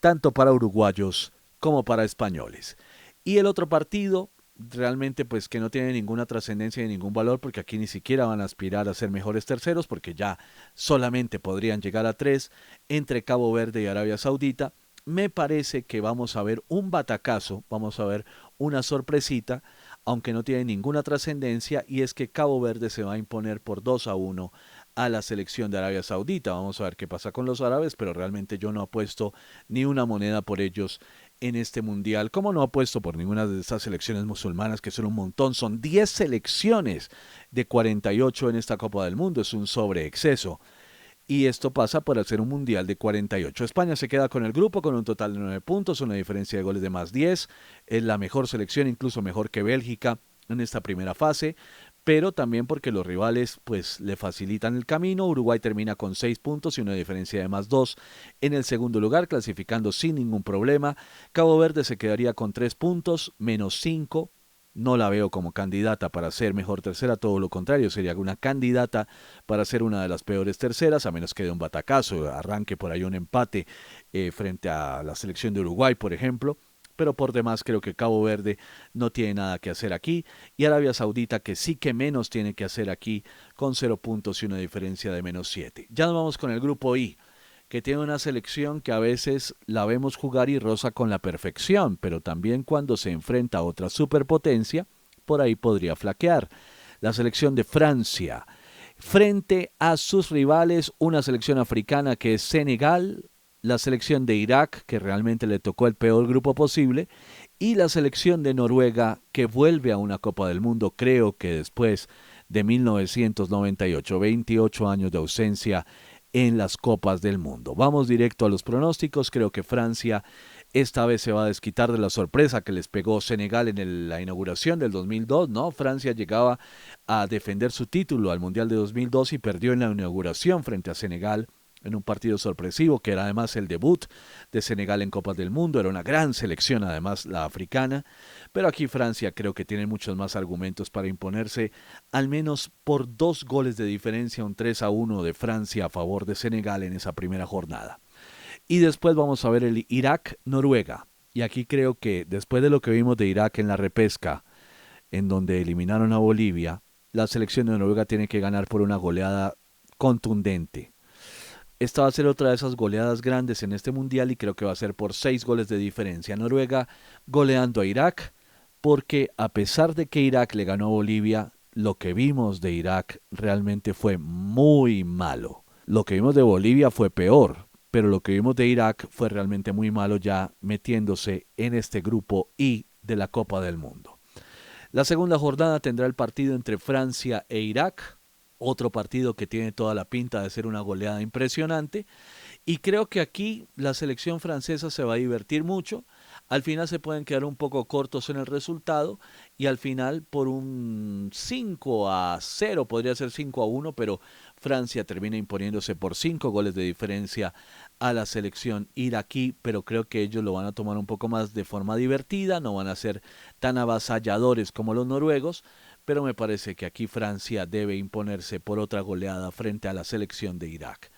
tanto para uruguayos como para españoles. Y el otro partido realmente pues que no tiene ninguna trascendencia ni ningún valor porque aquí ni siquiera van a aspirar a ser mejores terceros porque ya solamente podrían llegar a tres entre Cabo Verde y Arabia Saudita. Me parece que vamos a ver un batacazo, vamos a ver una sorpresita, aunque no tiene ninguna trascendencia, y es que Cabo Verde se va a imponer por 2-1 a la selección de Arabia Saudita. Vamos a ver qué pasa con los árabes, pero realmente yo no apuesto ni una moneda por ellos en este mundial, como no apuesto por ninguna de esas selecciones musulmanas que son un montón. Son 10 selecciones de 48 en esta Copa del Mundo, es un sobreexceso. Y esto pasa por hacer un mundial de 48. España se queda con el grupo con un total de 9 puntos, una diferencia de goles de más 10. Es la mejor selección, incluso mejor que Bélgica en esta primera fase, pero también porque los rivales pues le facilitan el camino. Uruguay termina con 6 puntos y una diferencia de más 2 en el segundo lugar, clasificando sin ningún problema. Cabo Verde se quedaría con 3 puntos, menos 5. No la veo como candidata para ser mejor tercera, todo lo contrario, sería una candidata para ser una de las peores terceras, a menos que dé un batacazo, arranque por ahí un empate frente a la selección de Uruguay, por ejemplo. Pero por demás creo que Cabo Verde no tiene nada que hacer aquí, y Arabia Saudita que sí que menos tiene que hacer aquí, con 0 puntos y una diferencia de menos 7. Ya nos vamos con el grupo I, que tiene una selección que a veces la vemos jugar y roza con la perfección, pero también cuando se enfrenta a otra superpotencia, por ahí podría flaquear. La selección de Francia, frente a sus rivales, una selección africana que es Senegal, la selección de Irak, que realmente le tocó el peor grupo posible, y la selección de Noruega, que vuelve a una Copa del Mundo, creo que después de 1998, 28 años de ausencia en las Copas del Mundo. Vamos directo a los pronósticos. Creo que Francia esta vez se va a desquitar de la sorpresa que les pegó Senegal en la inauguración del 2002, ¿no? Francia llegaba a defender su título al Mundial de 2002 y perdió en la inauguración frente a Senegal en un partido sorpresivo, que era además el debut de Senegal en Copas del Mundo. Era una gran selección, además, la africana. Pero aquí Francia creo que tiene muchos más argumentos para imponerse, al menos por 2 goles de diferencia, un 3-1 de Francia a favor de Senegal en esa primera jornada. Y después vamos a ver el Irak-Noruega. Y aquí creo que después de lo que vimos de Irak en la repesca, en donde eliminaron a Bolivia, la selección de Noruega tiene que ganar por una goleada contundente. Esta va a ser otra de esas goleadas grandes en este mundial y creo que va a ser por 6 goles de diferencia. Noruega goleando a Irak, porque a pesar de que Irak le ganó a Bolivia, lo que vimos de Irak realmente fue muy malo. Lo que vimos de Bolivia fue peor, pero lo que vimos de Irak fue realmente muy malo, ya metiéndose en este grupo I de la Copa del Mundo. La segunda jornada tendrá el partido entre Francia e Irak, otro partido que tiene toda la pinta de ser una goleada impresionante, y creo que aquí la selección francesa se va a divertir mucho. Al final se pueden quedar un poco cortos en el resultado y al final por un 5-0, podría ser 5-1, pero Francia termina imponiéndose por 5 goles de diferencia a la selección iraquí, pero creo que ellos lo van a tomar un poco más de forma divertida, no van a ser tan avasalladores como los noruegos, pero me parece que aquí Francia debe imponerse por otra goleada frente a la selección de Irak.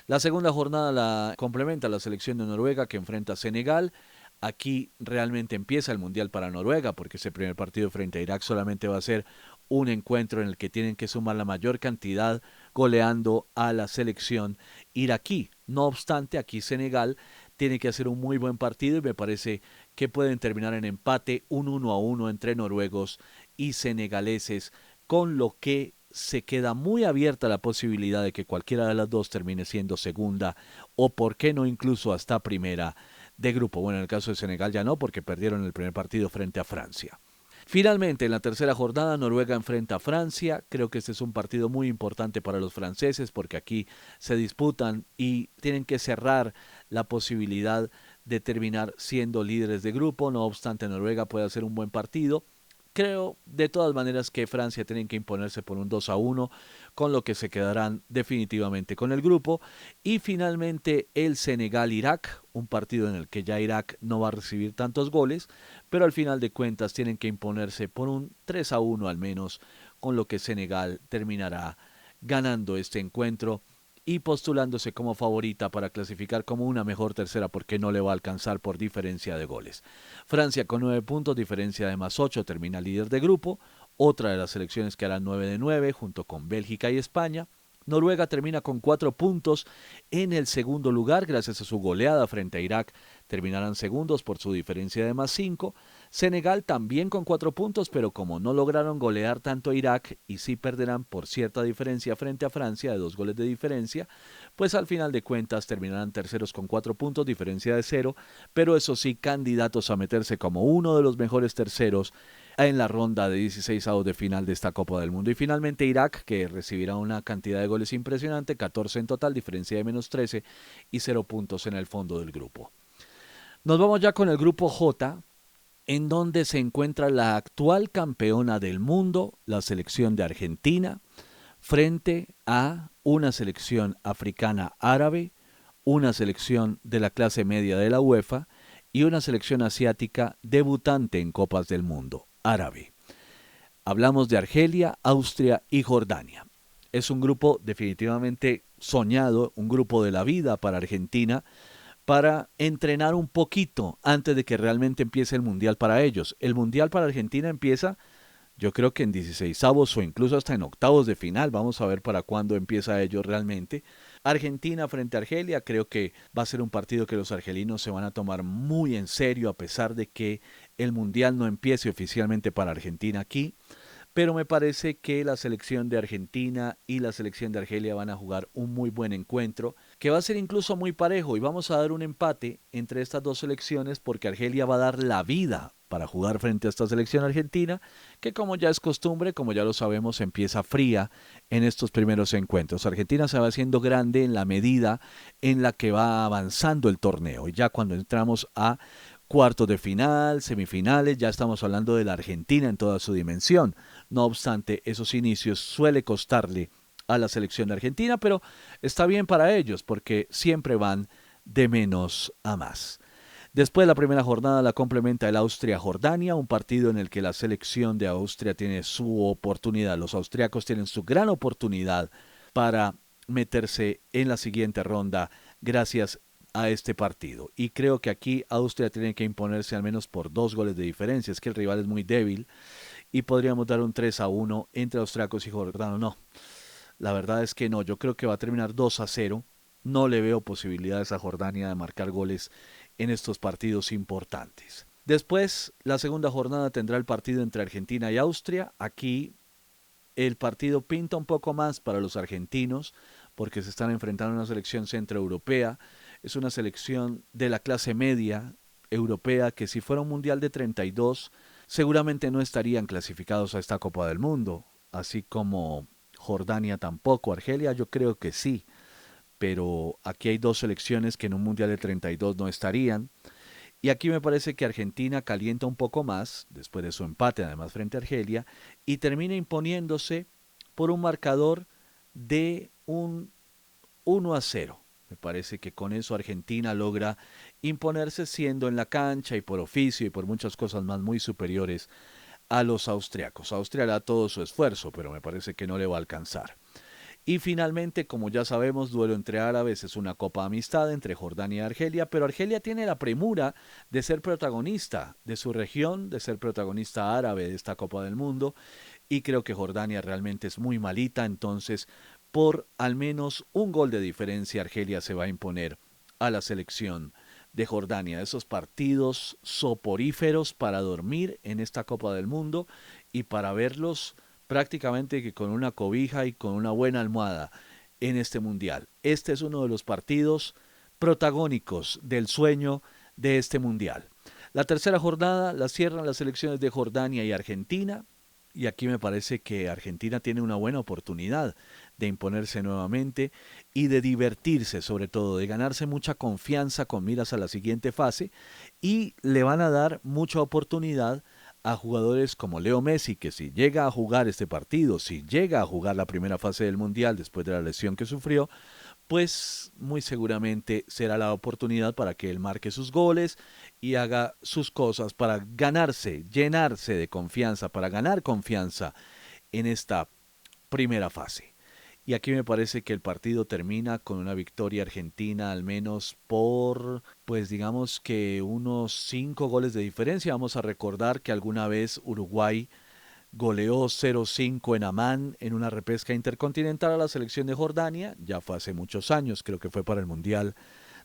La segunda jornada la complementa la selección de Noruega, que enfrenta a Senegal. Aquí realmente empieza el Mundial para Noruega, porque ese primer partido frente a Irak solamente va a ser un encuentro en el que tienen que sumar la mayor cantidad goleando a la selección iraquí. No obstante, aquí Senegal tiene que hacer un muy buen partido y me parece que pueden terminar en empate, un 1-1 entre noruegos y senegaleses, con lo que se queda muy abierta la posibilidad de que cualquiera de las dos termine siendo segunda o por qué no incluso hasta primera de grupo. Bueno, en el caso de Senegal ya no, porque perdieron el primer partido frente a Francia. Finalmente, en la tercera jornada, Noruega enfrenta a Francia. Creo que este es un partido muy importante para los franceses porque aquí se disputan y tienen que cerrar la posibilidad de terminar siendo líderes de grupo. No obstante, Noruega puede hacer un buen partido. Creo de todas maneras que Francia tiene que imponerse por un 2-1, con lo que se quedarán definitivamente con el grupo. Y finalmente el Senegal-Irak, un partido en el que ya Irak no va a recibir tantos goles, pero al final de cuentas tienen que imponerse por un 3-1 al menos, con lo que Senegal terminará ganando este encuentro y postulándose como favorita para clasificar como una mejor tercera porque no le va a alcanzar por diferencia de goles. Francia con 9 puntos, diferencia de más 8, termina líder de grupo. Otra de las selecciones que harán 9 de 9 junto con Bélgica y España. Noruega termina con 4 puntos en el segundo lugar gracias a su goleada frente a Irak. Terminarán segundos por su diferencia de más 5. Senegal también con 4 puntos, pero como no lograron golear tanto a Irak y sí perderán por cierta diferencia frente a Francia de 2 goles de diferencia, pues al final de cuentas terminarán terceros con 4 puntos, diferencia de 0, pero eso sí, candidatos a meterse como uno de los mejores terceros en la ronda de 16avos de final de esta Copa del Mundo. Y finalmente Irak, que recibirá una cantidad de goles impresionante, 14 en total, diferencia de menos 13 y 0 puntos en el fondo del grupo. Nos vamos ya con el grupo J, en donde se encuentra la actual campeona del mundo, la selección de Argentina, frente a una selección africana árabe, una selección de la clase media de la UEFA y una selección asiática debutante en Copas del Mundo, árabe. Hablamos de Argelia, Austria y Jordania. Es un grupo definitivamente soñado, un grupo de la vida para Argentina, para entrenar un poquito antes de que realmente empiece el Mundial para ellos. El Mundial para Argentina empieza, yo creo que en 16avos o incluso hasta en octavos de final. Vamos a ver para cuándo empieza ellos realmente. Argentina frente a Argelia, creo que va a ser un partido que los argelinos se van a tomar muy en serio a pesar de que el Mundial no empiece oficialmente para Argentina aquí. Pero me parece que la selección de Argentina y la selección de Argelia van a jugar un muy buen encuentro, que va a ser incluso muy parejo y vamos a dar un empate entre estas dos selecciones porque Argelia va a dar la vida para jugar frente a esta selección argentina, que como ya es costumbre, como ya lo sabemos, empieza fría en estos primeros encuentros. Argentina se va haciendo grande en la medida en la que va avanzando el torneo y ya cuando entramos a cuartos de final, semifinales, ya estamos hablando de la Argentina en toda su dimensión. No obstante, esos inicios suele costarle a la selección argentina, pero está bien para ellos porque siempre van de menos a más. Después de la primera jornada la complementa el Austria-Jordania, un partido en el que la selección de Austria tiene su oportunidad. Los austriacos tienen su gran oportunidad para meterse en la siguiente ronda gracias a este partido. Y creo que aquí Austria tiene que imponerse al menos por 2 goles de diferencia. Es que el rival es muy débil y podríamos dar un 3-1 entre austriacos y jordanos. No, la verdad es que no. Yo creo que va a terminar 2-0. No le veo posibilidades a Jordania de marcar goles en estos partidos importantes. Después, la segunda jornada tendrá el partido entre Argentina y Austria. Aquí el partido pinta un poco más para los argentinos porque se están enfrentando a una selección centroeuropea. Es una selección de la clase media europea que si fuera un mundial de 32 seguramente no estarían clasificados a esta Copa del Mundo, así como Jordania tampoco, Argelia yo creo que sí, pero aquí hay dos selecciones que en un mundial de 32 no estarían. Y aquí me parece que Argentina calienta un poco más, después de su empate además frente a Argelia, y termina imponiéndose por un marcador de un 1-0. Me parece que con eso Argentina logra imponerse siendo en la cancha y por oficio y por muchas cosas más muy superiores a los austriacos. Austria hará todo su esfuerzo, pero me parece que no le va a alcanzar. Y finalmente, como ya sabemos, duelo entre árabes es una copa de amistad entre Jordania y Argelia, pero Argelia tiene la premura de ser protagonista de su región, de ser protagonista árabe de esta Copa del Mundo, y creo que Jordania realmente es muy malita, entonces por al menos un gol de diferencia Argelia se va a imponer a la selección de Jordania. Esos partidos soporíferos para dormir en esta Copa del Mundo y para verlos prácticamente que con una cobija y con una buena almohada en este mundial. Este es uno de los partidos protagónicos del sueño de este mundial. La tercera jornada la cierran las selecciones de Jordania y Argentina. Y aquí me parece que Argentina tiene una buena oportunidad de imponerse nuevamente y de divertirse, sobre todo, de ganarse mucha confianza con miras a la siguiente fase y le van a dar mucha oportunidad a jugadores como Leo Messi, que si llega a jugar este partido, si llega a jugar la primera fase del Mundial después de la lesión que sufrió, pues muy seguramente será la oportunidad para que él marque sus goles y haga sus cosas para ganarse, llenarse de confianza, para ganar confianza en esta primera fase. Y aquí me parece que el partido termina con una victoria argentina al menos por, pues digamos que unos 5 goles de diferencia. Vamos a recordar que alguna vez Uruguay goleó 0-5 en Amán en una repesca intercontinental a la selección de Jordania. Ya fue hace muchos años, creo que fue para el Mundial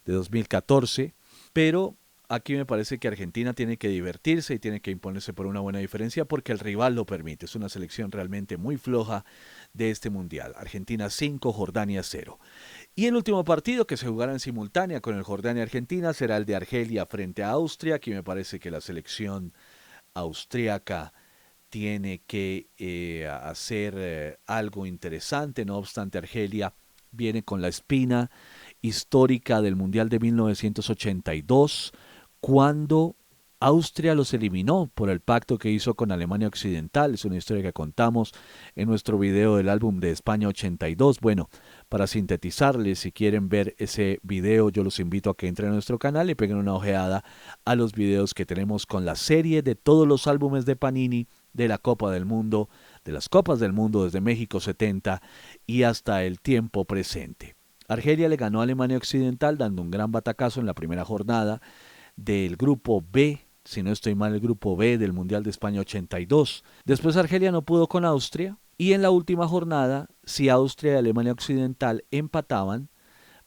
de 2014. Pero aquí me parece que Argentina tiene que divertirse y tiene que imponerse por una buena diferencia porque el rival lo permite. Es una selección realmente muy floja de este Mundial. Argentina 5, Jordania 0. Y el último partido que se jugará en simultánea con el Jordania-Argentina será el de Argelia frente a Austria. Aquí me parece que la selección austríaca tiene que hacer algo interesante. No obstante, Argelia viene con la espina histórica del Mundial de 1982, cuando Austria los eliminó por el pacto que hizo con Alemania Occidental. Es una historia que contamos en nuestro video del álbum de España 82. Bueno, para sintetizarles, si quieren ver ese video, yo los invito a que entren a nuestro canal y peguen una ojeada a los videos que tenemos con la serie de todos los álbumes de Panini de la Copa del Mundo, de las Copas del Mundo desde México 70 y hasta el tiempo presente. Argelia le ganó a Alemania Occidental dando un gran batacazo en la primera jornada del grupo B, si no estoy mal, el grupo B del Mundial de España 82. Después Argelia no pudo con Austria y en la última jornada, si Austria y Alemania Occidental empataban,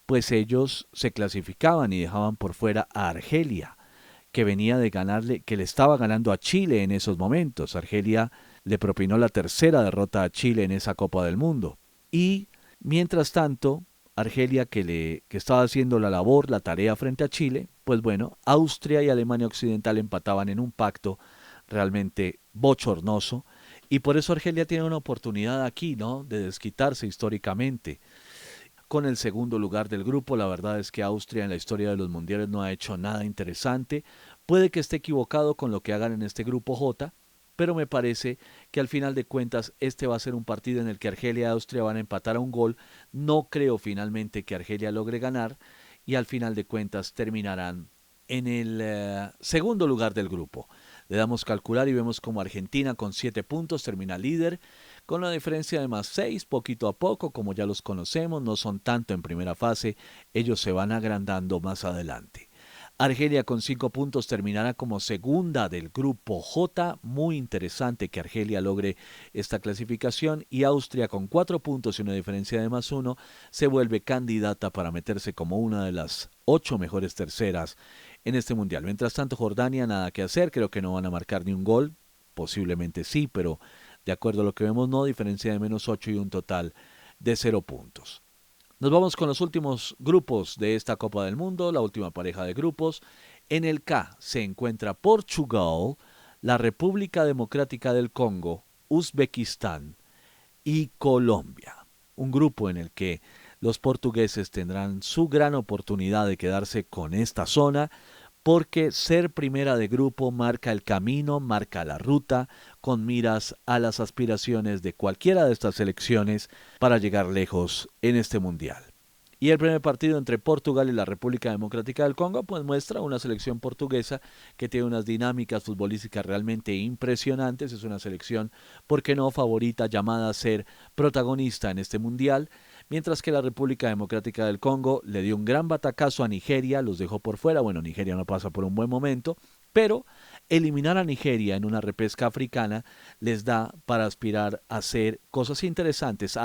pues ellos se clasificaban y dejaban por fuera a Argelia, que venía de ganarle, que le estaba ganando a Chile en esos momentos. Argelia le propinó la tercera derrota a Chile en esa Copa del Mundo. Y mientras tanto, Argelia que estaba haciendo la labor, la tarea frente a Chile, pues bueno, Austria y Alemania Occidental empataban en un pacto realmente bochornoso y por eso Argelia tiene una oportunidad aquí, ¿no?, de desquitarse históricamente con el segundo lugar del grupo. La verdad es que Austria en la historia de los mundiales no ha hecho nada interesante. Puede que esté equivocado con lo que hagan en este grupo J, pero me parece que al final de cuentas este va a ser un partido en el que Argelia y Austria van a empatar a un gol. No creo finalmente que Argelia logre ganar y al final de cuentas terminarán en el segundo lugar del grupo. Le damos calcular y vemos como Argentina con 7 puntos termina líder, con una diferencia de +6, poquito a poco, como ya los conocemos, no son tanto en primera fase, ellos se van agrandando más adelante. Argelia con 5 puntos terminará como segunda del grupo J, muy interesante que Argelia logre esta clasificación, y Austria con 4 puntos y una diferencia de +1 se vuelve candidata para meterse como una de las 8 mejores terceras en este mundial. Mientras tanto, Jordania nada que hacer, creo que no van a marcar ni un gol, posiblemente sí, pero de acuerdo a lo que vemos no, diferencia de -8 y un total de 0 puntos. Nos vamos con los últimos grupos de esta Copa del Mundo, la última pareja de grupos. En el K se encuentra Portugal, la República Democrática del Congo, Uzbekistán y Colombia. Un grupo en el que los portugueses tendrán su gran oportunidad de quedarse con esta zona, porque ser primera de grupo marca el camino, marca la ruta, con miras a las aspiraciones de cualquiera de estas selecciones para llegar lejos en este mundial. Y el primer partido entre Portugal y la República Democrática del Congo pues muestra una selección portuguesa que tiene unas dinámicas futbolísticas realmente impresionantes. Es una selección, ¿por qué no?, favorita, llamada a ser protagonista en este mundial, mientras que la República Democrática del Congo le dio un gran batacazo a Nigeria, los dejó por fuera. Bueno, Nigeria no pasa por un buen momento, pero eliminar a Nigeria en una repesca africana les da para aspirar a hacer cosas interesantes,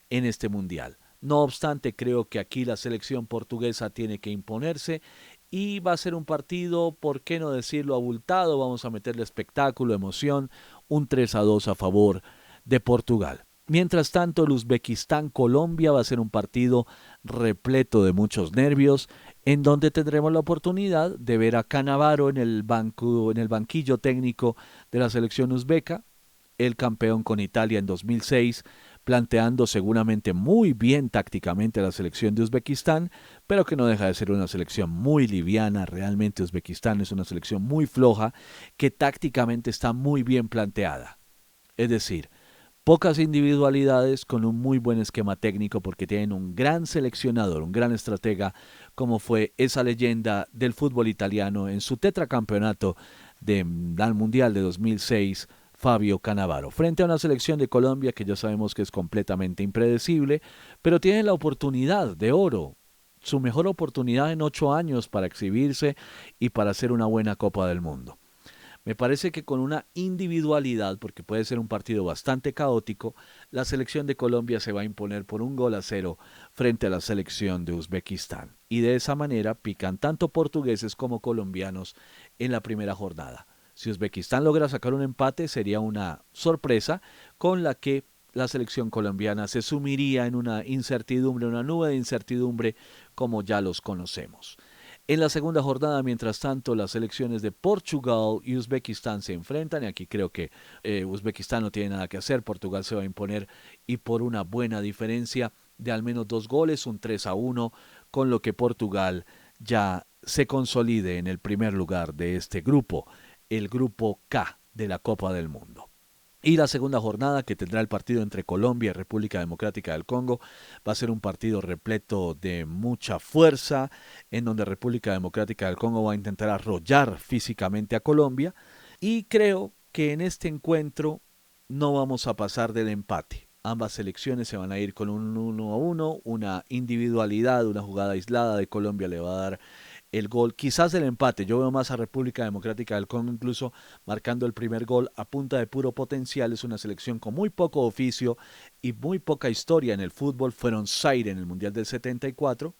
en este mundial. No obstante, creo que aquí la selección portuguesa tiene que imponerse y va a ser un partido, por qué no decirlo, abultado. Vamos a meterle espectáculo, emoción, un 3-2 a favor de Portugal. Mientras tanto, el Uzbekistán-Colombia va a ser un partido repleto de muchos nervios, en donde tendremos la oportunidad de ver a Cannavaro en el banquillo técnico de la selección uzbeca, el campeón con Italia en 2006, planteando seguramente muy bien tácticamente a la selección de Uzbekistán, pero que no deja de ser una selección muy liviana. Realmente Uzbekistán es una selección muy floja, que tácticamente está muy bien planteada. Es decir, pocas individualidades con un muy buen esquema técnico, porque tienen un gran seleccionador, un gran estratega, como fue esa leyenda del fútbol italiano en su tetracampeonato del Mundial de 2006, Fabio Cannavaro, frente a una selección de Colombia que ya sabemos que es completamente impredecible, pero tiene la oportunidad de oro, su mejor oportunidad en 8 años para exhibirse y para hacer una buena Copa del Mundo. Me parece que con una individualidad, porque puede ser un partido bastante caótico, la selección de Colombia se va a imponer por 1-0 frente a la selección de Uzbekistán. Y de esa manera pican tanto portugueses como colombianos en la primera jornada. Si Uzbekistán logra sacar un empate, sería una sorpresa con la que la selección colombiana se sumiría en una incertidumbre, una nube de incertidumbre como ya los conocemos. En la segunda jornada, mientras tanto, las selecciones de Portugal y Uzbekistán se enfrentan y aquí creo que Uzbekistán no tiene nada que hacer, Portugal se va a imponer y por una buena diferencia de al menos 2 goles, un 3-1, con lo que Portugal ya se consolide en el primer lugar de este grupo, el grupo K de la Copa del Mundo. Y la segunda jornada que tendrá el partido entre Colombia y República Democrática del Congo va a ser un partido repleto de mucha fuerza, en donde República Democrática del Congo va a intentar arrollar físicamente a Colombia y creo que en este encuentro no vamos a pasar del empate. Ambas selecciones se van a ir con un 1-1, una individualidad, una jugada aislada de Colombia le va a dar el gol, quizás el empate. Yo veo más a República Democrática del Congo incluso marcando el primer gol a punta de puro potencial. Es una selección con muy poco oficio y muy poca historia en el fútbol. Fueron Zaire en el Mundial del 74,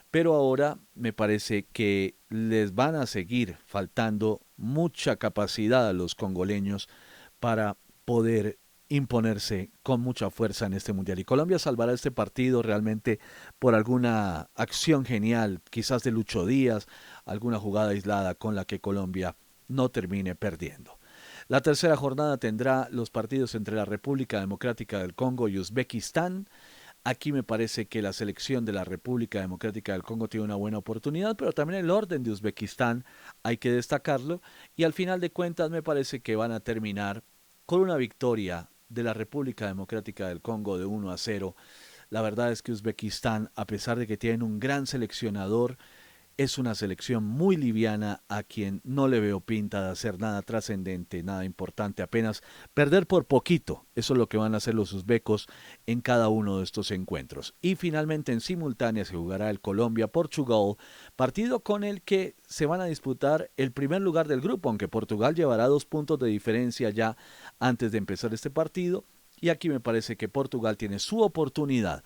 pero ahora me parece que les van a seguir faltando mucha capacidad a los congoleños para poder imponerse con mucha fuerza en este mundial. Y Colombia salvará este partido realmente por alguna acción genial, quizás de Lucho Díaz, alguna jugada aislada con la que Colombia no termine perdiendo. La tercera jornada tendrá los partidos entre la República Democrática del Congo y Uzbekistán. Aquí me parece que la selección de la República Democrática del Congo tiene una buena oportunidad, pero también el orden de Uzbekistán hay que destacarlo. Y al final de cuentas me parece que van a terminar con una victoria de la República Democrática del Congo de 1-0. La verdad es que Uzbekistán, a pesar de que tienen un gran seleccionador, es una selección muy liviana a quien no le veo pinta de hacer nada trascendente, nada importante, apenas perder por poquito. Eso es lo que van a hacer los uzbecos en cada uno de estos encuentros. Y finalmente en simultánea se jugará el Colombia-Portugal, partido con el que se van a disputar el primer lugar del grupo, aunque Portugal llevará 2 puntos de diferencia ya antes de empezar este partido. Y aquí me parece que Portugal tiene su oportunidad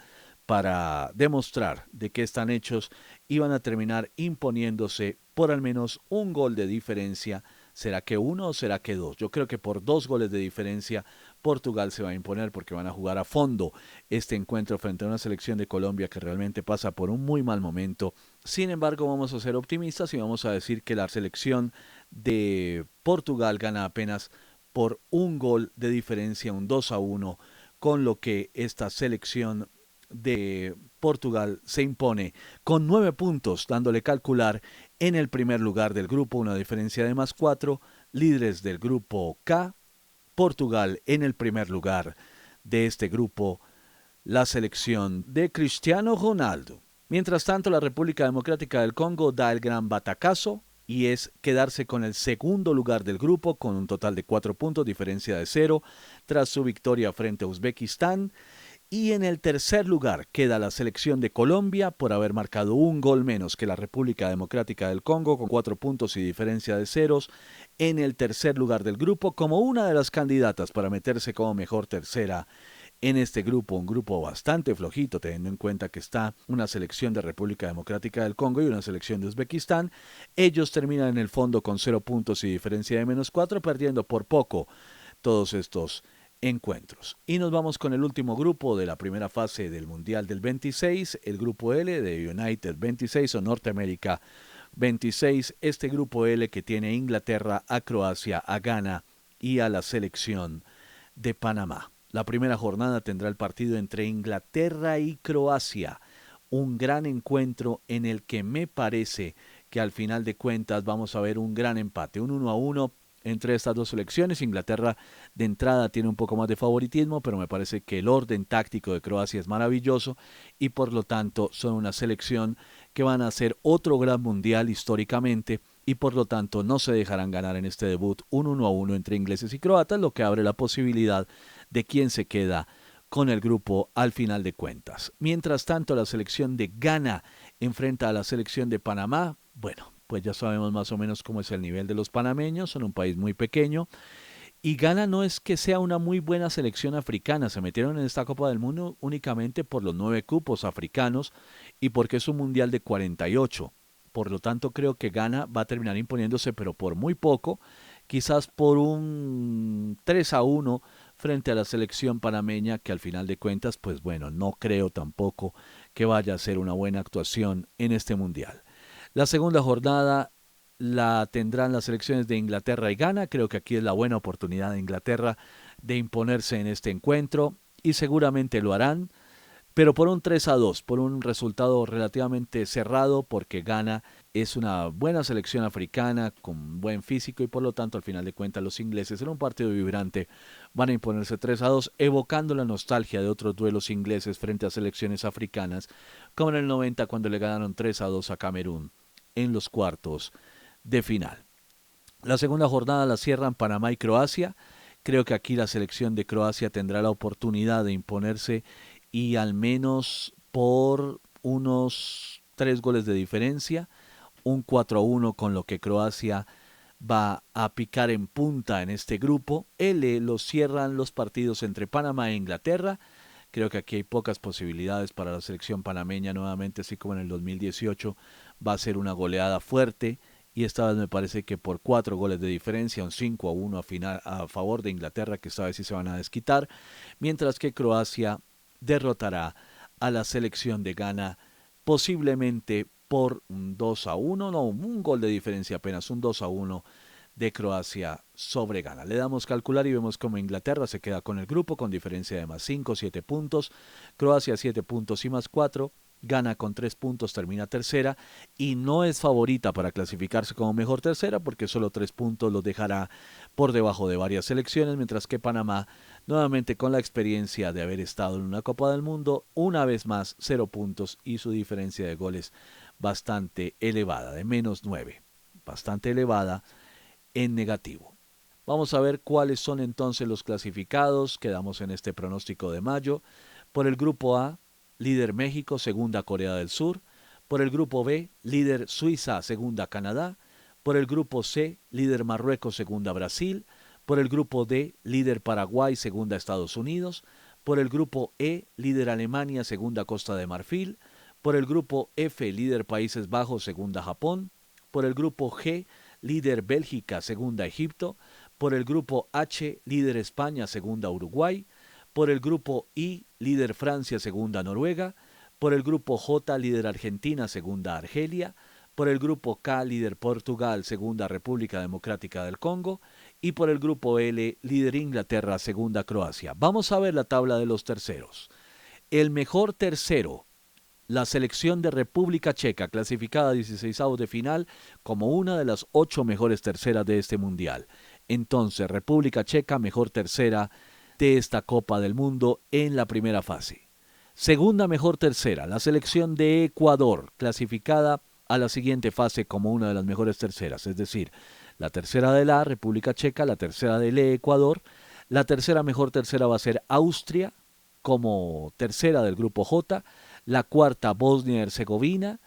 para demostrar de qué están hechos y van a terminar imponiéndose por al menos 1 gol de diferencia. ¿Será que 1 o será que 2? Yo creo que por 2 goles de diferencia Portugal se va a imponer porque van a jugar a fondo este encuentro frente a una selección de Colombia que realmente pasa por un muy mal momento. Sin embargo, vamos a ser optimistas y vamos a decir que la selección de Portugal gana apenas por 1 gol de diferencia, un 2-1, con lo que esta selección de Portugal se impone con 9 puntos, dándole calcular en el primer lugar del grupo, una diferencia de +4, líderes del grupo K, Portugal en el primer lugar de este grupo, la selección de Cristiano Ronaldo. Mientras tanto, la República Democrática del Congo da el gran batacazo y es quedarse con el segundo lugar del grupo con un total de 4 puntos, diferencia de 0, tras su victoria frente a Uzbekistán. Y en el tercer lugar queda la selección de Colombia por haber marcado 1 gol menos que la República Democrática del Congo con 4 puntos y diferencia de 0 en el tercer lugar del grupo como una de las candidatas para meterse como mejor tercera en este grupo, un grupo bastante flojito teniendo en cuenta que está una selección de República Democrática del Congo y una selección de Uzbekistán. Ellos terminan en el fondo con 0 puntos y diferencia de -4, perdiendo por poco todos estos encuentros. Y nos vamos con el último grupo de la primera fase del Mundial del 26, el grupo L de United 26 o Norteamérica 26, este grupo L que tiene a Inglaterra, a Croacia, a Ghana y a la selección de Panamá. La primera jornada tendrá el partido entre Inglaterra y Croacia, un gran encuentro en el que me parece que al final de cuentas vamos a ver un gran empate, un 1-1 entre estas dos selecciones. Inglaterra de entrada tiene un poco más de favoritismo, pero me parece que el orden táctico de Croacia es maravilloso y por lo tanto son una selección que van a hacer otro gran mundial históricamente y por lo tanto no se dejarán ganar en este debut un 1-1 entre ingleses y croatas, lo que abre la posibilidad de quién se queda con el grupo al final de cuentas. Mientras tanto, la selección de Ghana enfrenta a la selección de Panamá. Bueno, pues ya sabemos más o menos cómo es el nivel de los panameños, son un país muy pequeño. Y Ghana no es que sea una muy buena selección africana, se metieron en esta Copa del Mundo únicamente por los 9 cupos africanos y porque es un mundial de 48. Por lo tanto, creo que Ghana va a terminar imponiéndose, pero por muy poco, quizás por un 3-1 frente a la selección panameña, que al final de cuentas, pues bueno, no creo tampoco que vaya a ser una buena actuación en este mundial. La segunda jornada la tendrán las selecciones de Inglaterra y Ghana. Creo que aquí es la buena oportunidad de Inglaterra de imponerse en este encuentro y seguramente lo harán, pero por un 3-2, por un resultado relativamente cerrado, porque Ghana es una buena selección africana con buen físico y por lo tanto al final de cuentas los ingleses en un partido vibrante van a imponerse 3-2, evocando la nostalgia de otros duelos ingleses frente a selecciones africanas, como en el 90 cuando le ganaron 3-2 a Camerún en los cuartos de final. La segunda jornada la cierran Panamá y Croacia. Creo que aquí la selección de Croacia tendrá la oportunidad de imponerse y al menos por unos 3 goles de diferencia, un 4-1 con lo que Croacia va a picar en punta en este grupo. Lo cierran los partidos entre Panamá e Inglaterra. Creo que aquí hay pocas posibilidades para la selección panameña nuevamente, así como en el 2018 va a ser una goleada fuerte y esta vez me parece que por 4 goles de diferencia, un 5-1 a favor de Inglaterra, que esta vez sí se van a desquitar, mientras que Croacia derrotará a la selección de Ghana posiblemente por un 2-1, no, un gol de diferencia apenas, un 2-1 de Croacia sobre Ghana. Le damos calcular y vemos como Inglaterra se queda con el grupo con diferencia de más 5, 7 puntos, Croacia 7 puntos y más 4, Ghana con 3 puntos termina tercera y no es favorita para clasificarse como mejor tercera porque solo 3 puntos los dejará por debajo de varias selecciones, mientras que Panamá, nuevamente con la experiencia de haber estado en una Copa del Mundo, una vez más 0 puntos y su diferencia de goles bastante elevada, de menos 9, bastante elevada en negativo. Vamos a ver cuáles son entonces los clasificados. Quedamos en este pronóstico de mayo. Por el grupo A, líder México, segunda Corea del Sur. Por el grupo B, líder Suiza, segunda Canadá. Por el grupo C, líder Marruecos, segunda Brasil. Por el grupo D, líder Paraguay, segunda Estados Unidos. Por el grupo E, líder Alemania, segunda Costa de Marfil. Por el grupo F, líder Países Bajos, segunda Japón. Por el grupo G, líder Bélgica, segunda Egipto. Por el grupo H, líder España, segunda Uruguay. Por el grupo I, líder Francia, segunda Noruega. Por el grupo J, líder Argentina, segunda Argelia. Por el grupo K, líder Portugal, segunda República Democrática del Congo. Y por el grupo L, líder Inglaterra, segunda Croacia. Vamos a ver la tabla de los terceros. El mejor tercero, la selección de República Checa, clasificada a 16avos de final como una de las 8 mejores terceras de este mundial. Entonces, República Checa, mejor tercera de esta Copa del Mundo en la primera fase. Segunda mejor tercera, la selección de Ecuador, clasificada a la siguiente fase como una de las mejores terceras, es decir, la tercera de la República Checa, la tercera del Ecuador. La tercera mejor tercera va a ser Austria como tercera del grupo J, la cuarta Bosnia y Herzegovina,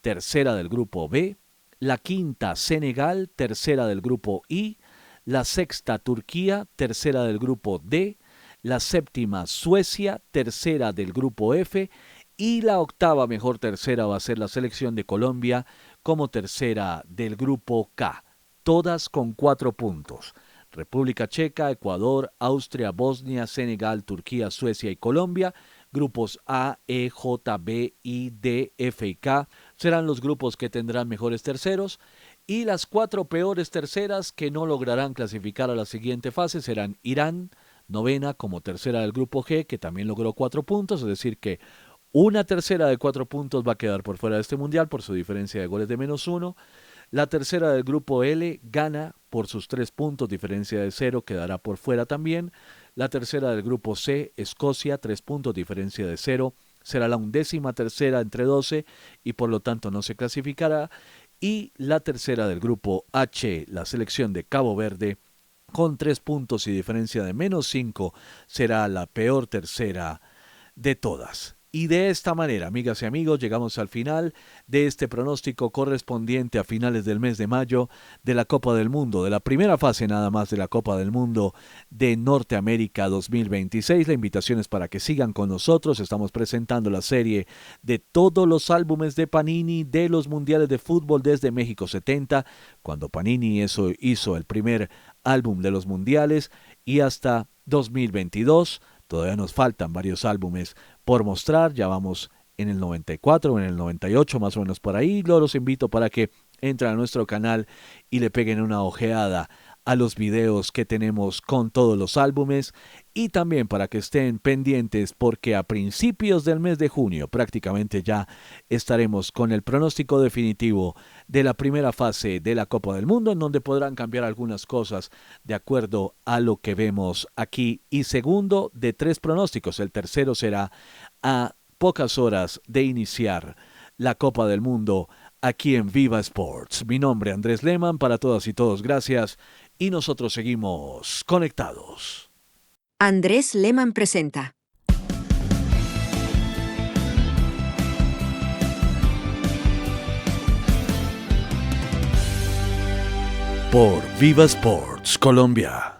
tercera del grupo B, la quinta Senegal, tercera del grupo I, la sexta Turquía, tercera del grupo D, la séptima Suecia, tercera del grupo F, y la octava mejor tercera va a ser la selección de Colombia como tercera del grupo K, todas con 4 puntos. República Checa, Ecuador, Austria, Bosnia, Senegal, Turquía, Suecia y Colombia. Grupos A, E, J, B, I, D, F y K serán los grupos que tendrán mejores terceros y las 4 peores terceras que no lograrán clasificar a la siguiente fase serán Irán, novena como tercera del grupo G, que también logró 4 puntos, es decir que una tercera de 4 puntos va a quedar por fuera de este mundial por su diferencia de goles de -1. La tercera del grupo L, Ghana, por sus 3 puntos, diferencia de 0, quedará por fuera también. La tercera del grupo C, Escocia, 3 puntos, diferencia de 0, será la 11ª tercera entre 12 y por lo tanto no se clasificará. y la tercera del grupo H, la selección de Cabo Verde, con 3 puntos y diferencia de -5, será la peor tercera de todas. Y de esta manera, amigas y amigos, llegamos al final de este pronóstico correspondiente a finales del mes de mayo de la Copa del Mundo, de la primera fase nada más de la Copa del Mundo de Norteamérica 2026. La invitación es para que sigan con nosotros. Estamos presentando la serie de todos los álbumes de Panini de los mundiales de fútbol desde México 70, cuando Panini hizo el primer álbum de los mundiales, y hasta 2022. Todavía nos faltan varios álbumes por mostrar, ya vamos en el 94 o en el 98 más o menos por ahí. Los invito para que entren a nuestro canal y le peguen una ojeada a los videos que tenemos con todos los álbumes, y también para que estén pendientes porque a principios del mes de junio prácticamente ya estaremos con el pronóstico definitivo de la primera fase de la Copa del Mundo, en donde podrán cambiar algunas cosas de acuerdo a lo que vemos aquí, y segundo de 3 pronósticos. El tercero será a pocas horas de iniciar la Copa del Mundo aquí en Viva Sports. Mi nombre es Andrés Lehmann, para todas y todos gracias, y nosotros seguimos conectados. Andrés Lehmann presenta. Por Viva Sports Colombia.